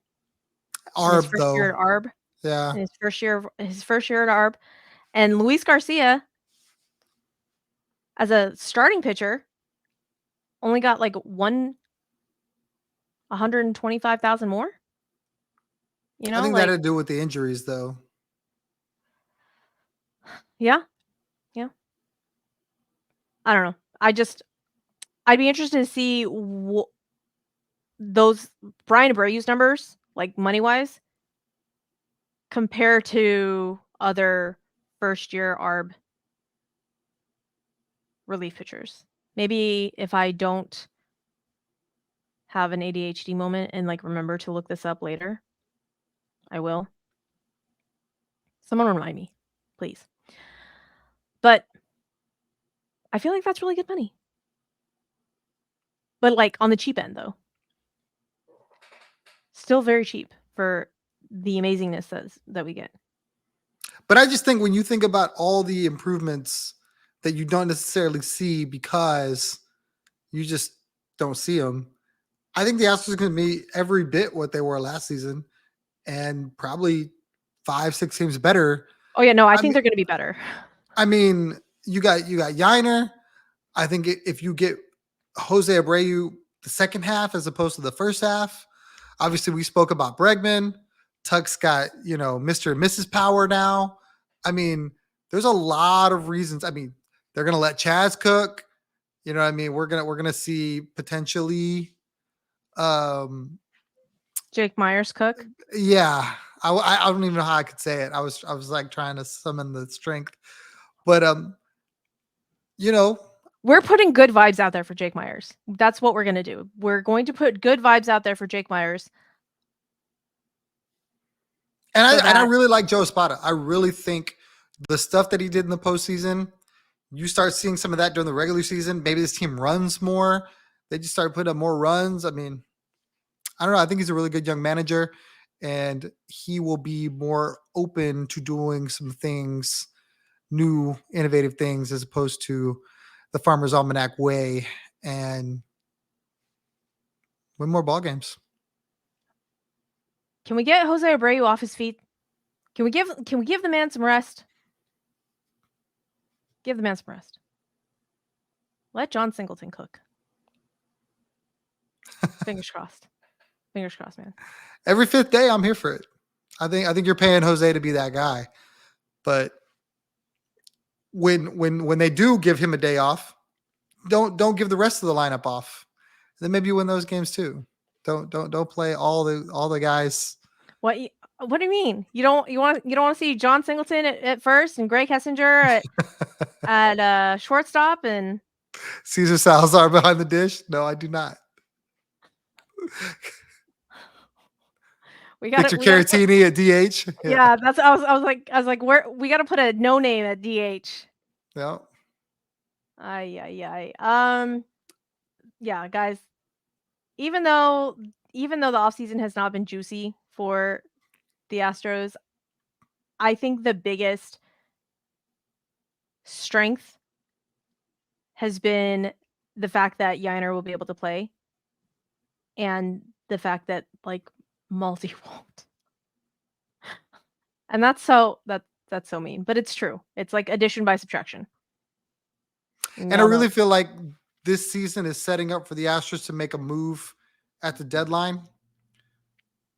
Speaker 2: Arb, though.
Speaker 1: Year at Arb.
Speaker 2: Yeah.
Speaker 1: His first year at Arb. And Luis Garcia, as a starting pitcher, only got like 125,000 more.
Speaker 2: I think that had to do with the injuries, though.
Speaker 1: Yeah. I don't know. I'd be interested to see those Brian Abreu's numbers, like money-wise, compare to other first-year Arb relief pitchers. Maybe if I don't have an ADHD moment and like remember to look this up later, I will. Someone remind me, please. But I feel like that's really good money. But like on the cheap end, though. Still very cheap for the amazingness that we get.
Speaker 2: But I just think when you think about all the improvements that you don't necessarily see because you just don't see them, I think the Astros are going to be every bit what they were last season, and probably 5-6 games better.
Speaker 1: Oh yeah, no, I think they're going to be better.
Speaker 2: I mean, you got Yiner. I think if you get Jose Abreu the second half as opposed to the first half, obviously we spoke about Bregman. Tuck's got, Mr. and Mrs. Power now. I mean, there's a lot of reasons. I mean, they're going to let Chaz cook. You know what I mean? We're going to see potentially
Speaker 1: Jake Myers cook.
Speaker 2: Yeah. I don't even know how I could say it. I was like trying to summon the strength. But
Speaker 1: we're putting good vibes out there for Jake Myers. That's what we're going to do. We're going to put good vibes out there for Jake Myers.
Speaker 2: And I really like Joe Espada. I really think the stuff that he did in the postseason, you start seeing some of that during the regular season. Maybe this team runs more. They just start putting up more runs. I mean, I don't know. I think he's a really good young manager, and he will be more open to doing some things, new, innovative things, as opposed to the Farmer's Almanac way, and win more ball games.
Speaker 1: Can we get Jose Abreu off his feet? Can we give the man some rest? Give the man some rest. Let John Singleton cook. Fingers crossed. Fingers crossed, man.
Speaker 2: Every fifth day, I'm here for it. I think you're paying Jose to be that guy, but when they do give him a day off, don't give the rest of the lineup off. Then maybe you win those games too. Don't play all the guys.
Speaker 1: What do you mean? You don't want to see John Singleton at first and Greg Hessinger at shortstop and
Speaker 2: Cesar Salazar behind the dish? No, I do not.
Speaker 1: We got
Speaker 2: Victor Caratini at DH.
Speaker 1: Yeah, that's I was like where we got to put a no name at DH.
Speaker 2: Yeah.
Speaker 1: Yeah, guys. Even though the offseason has not been juicy for the Astros, I think the biggest strength has been the fact that Yainer will be able to play, and the fact that like Malty won't. And that's so mean, but it's true. It's like addition by subtraction.
Speaker 2: And I really feel like this season is setting up for the Astros to make a move at the deadline,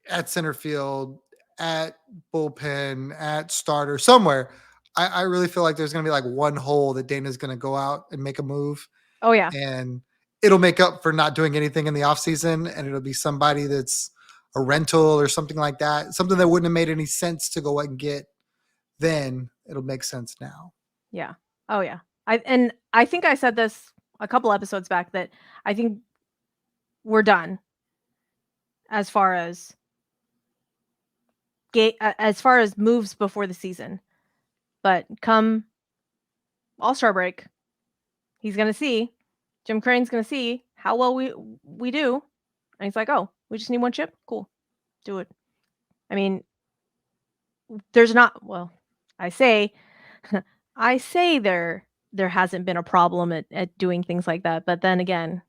Speaker 2: at center field, at bullpen, at starter, somewhere. I really feel like there's going to be like one hole that Dana's going to go out and make a move.
Speaker 1: Oh, yeah.
Speaker 2: And it'll make up for not doing anything in the offseason, and it'll be somebody that's a rental or something like that, something that wouldn't have made any sense to go out and get. Then it'll make sense now.
Speaker 1: Yeah. Oh, yeah. I think I said this a couple episodes back that I think we're done as far as moves before the season. But come All-Star break, he's going to see, Jim Crane's going to see how well we do. And he's like, oh, we just need one chip? Cool. Do it. I mean, there's not, well, I say there hasn't been a problem at doing things like that. But then again,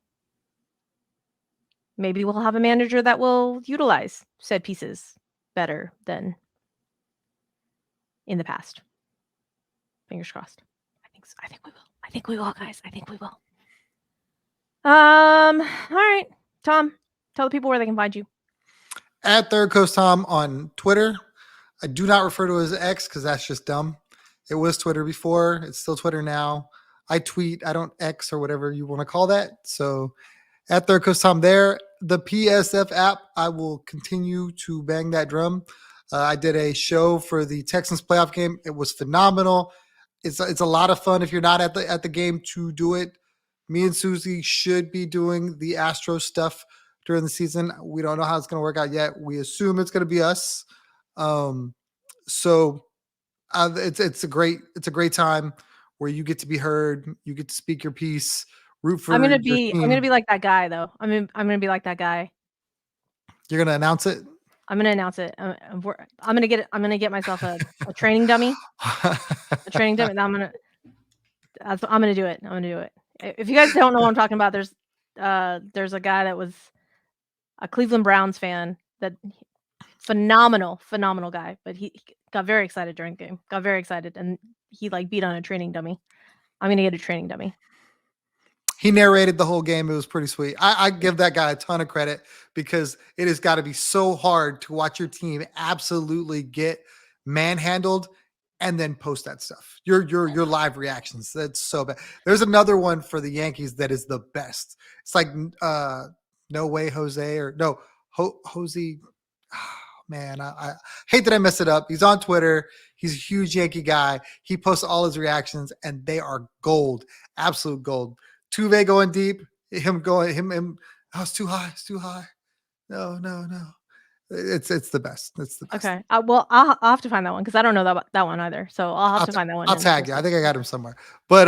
Speaker 1: maybe we'll have a manager that will utilize said pieces better than in the past. Fingers crossed. I think we will. I think we will, guys. I think we will. All right. Tom, tell the people where they can find you.
Speaker 2: At Third Coast Tom on Twitter. I do not refer to it as X because that's just dumb. It was Twitter before. It's still Twitter now. I tweet. I don't X or whatever you want to call that. So at Third Coast Tom there. The PSF app, I will continue to bang that drum. I did a show for the Texans playoff game. It was phenomenal. It's a lot of fun if you're not at the game to do it. Me and Suzy should be doing the Astros stuff during the season. We don't know how it's going to work out yet. We assume it's going to be us. So it's a great time where you get to be heard. You get to speak your piece. Root for. I'm gonna be
Speaker 1: like that guy though. I'm gonna be like that guy.
Speaker 2: You're gonna announce it.
Speaker 1: I'm gonna announce it. I'm gonna get myself a training dummy. A training dummy. I'm gonna do it. I'm gonna do it. If you guys don't know what I'm talking about, there's a guy that was a Cleveland Browns fan, that phenomenal guy, but he got very excited during the game. Got very excited, and he like beat on a training dummy. I'm gonna get a training dummy.
Speaker 2: He narrated the whole game. It was pretty sweet. I give that guy a ton of credit because it has got to be so hard to watch your team absolutely get manhandled and then post that stuff. Your live reactions. That's so bad. There's another one for the Yankees that is the best. It's like No Way Jose or no Jose. Oh, man, I hate that I messed it up. He's on Twitter. He's a huge Yankee guy. He posts all his reactions and they are gold. Absolute gold. Tuve going deep, him. Oh, it's too high. It's too high. No. It's the best. It's the best.
Speaker 1: Okay. Well, I'll have to find that one because I don't know that one either. So I'll have to find that one.
Speaker 2: I'll
Speaker 1: And
Speaker 2: tag you. I think I got him somewhere. But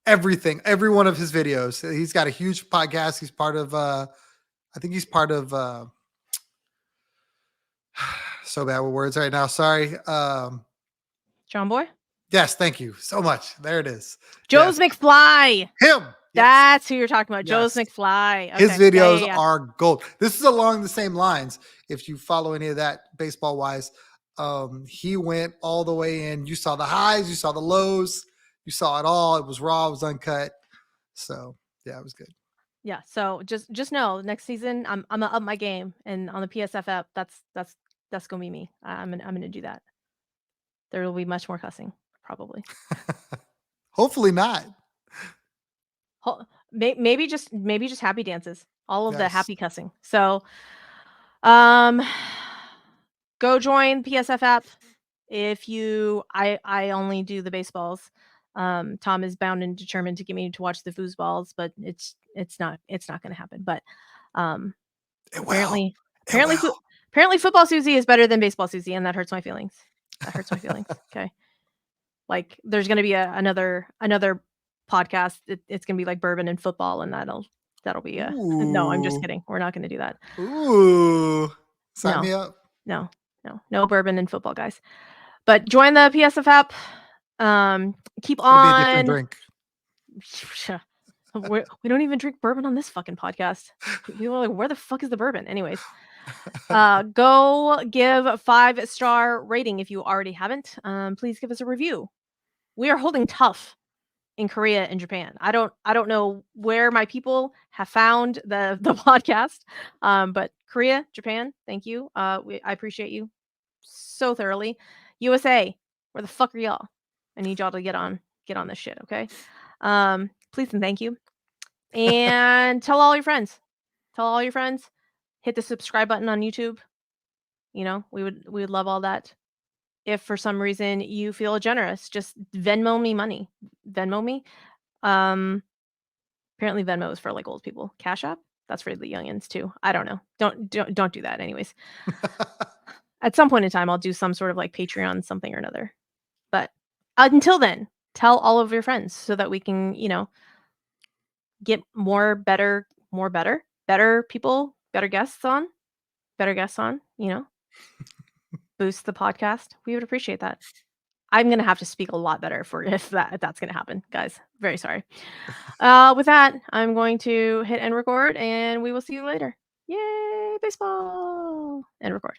Speaker 2: every one of his videos. He's got a huge podcast. He's part of I think he's part of so bad with words right now. Sorry.
Speaker 1: John Boy?
Speaker 2: Yes, thank you so much. There it is.
Speaker 1: Joe's
Speaker 2: Yes.
Speaker 1: McFly.
Speaker 2: Him. Yes.
Speaker 1: That's who you're talking about. Joe's
Speaker 2: Yes.
Speaker 1: McFly. Okay.
Speaker 2: His videos
Speaker 1: Yeah.
Speaker 2: are gold. This is along the same lines. If you follow any of that baseball wise, he went all the way in. You saw the highs, you saw the lows, you saw it all. It was raw, it was uncut. So yeah, it was good.
Speaker 1: Yeah. So just know next season I'm gonna up my game, and on the PSF app, that's gonna be me. I'm gonna do that. There will be much more cussing, probably.
Speaker 2: Hopefully not.
Speaker 1: Maybe just happy dances. All of the
Speaker 2: Yes.
Speaker 1: happy cussing. So go join PSF app. If you I only do the baseballs. Tom is bound and determined to get me to watch the foosballs, but it's not gonna happen. But apparently football Suzy is better than baseball Suzy, and that hurts my feelings. Okay. Like there's gonna be another podcast. It's gonna be like bourbon and football, and that'll be no, I'm just kidding. We're not gonna do that.
Speaker 2: Ooh. Sign me up.
Speaker 1: No bourbon and football, guys. But join the PSF app. Keep
Speaker 2: It'll be a different
Speaker 1: on.
Speaker 2: drink.
Speaker 1: We don't even drink bourbon on this fucking podcast. People are like, where the fuck is the bourbon? Anyways, go give a 5-star rating if you already haven't. Please give us a review. We are holding tough in Korea and Japan. I don't know where my people have found the podcast, but Korea, Japan, thank you. I appreciate you so thoroughly. USA, where the fuck are y'all? I need y'all to get on this shit, okay? Please and thank you. And tell all your friends. Hit the subscribe button on YouTube. You know, we would love all that. If for some reason you feel generous, just Venmo me money. Venmo me. Apparently Venmo is for like old people. Cash App, that's for the youngins too. I don't know. Don't do that. Anyways, at some point in time, I'll do some sort of like Patreon something or another. But until then, tell all of your friends so that we can, get better people, better guests on, boost the podcast. We would appreciate that. I'm going to have to speak a lot better for if that's going to happen, guys. Very sorry. With that, I'm going to hit end record and we will see you later. Yay, baseball! End record.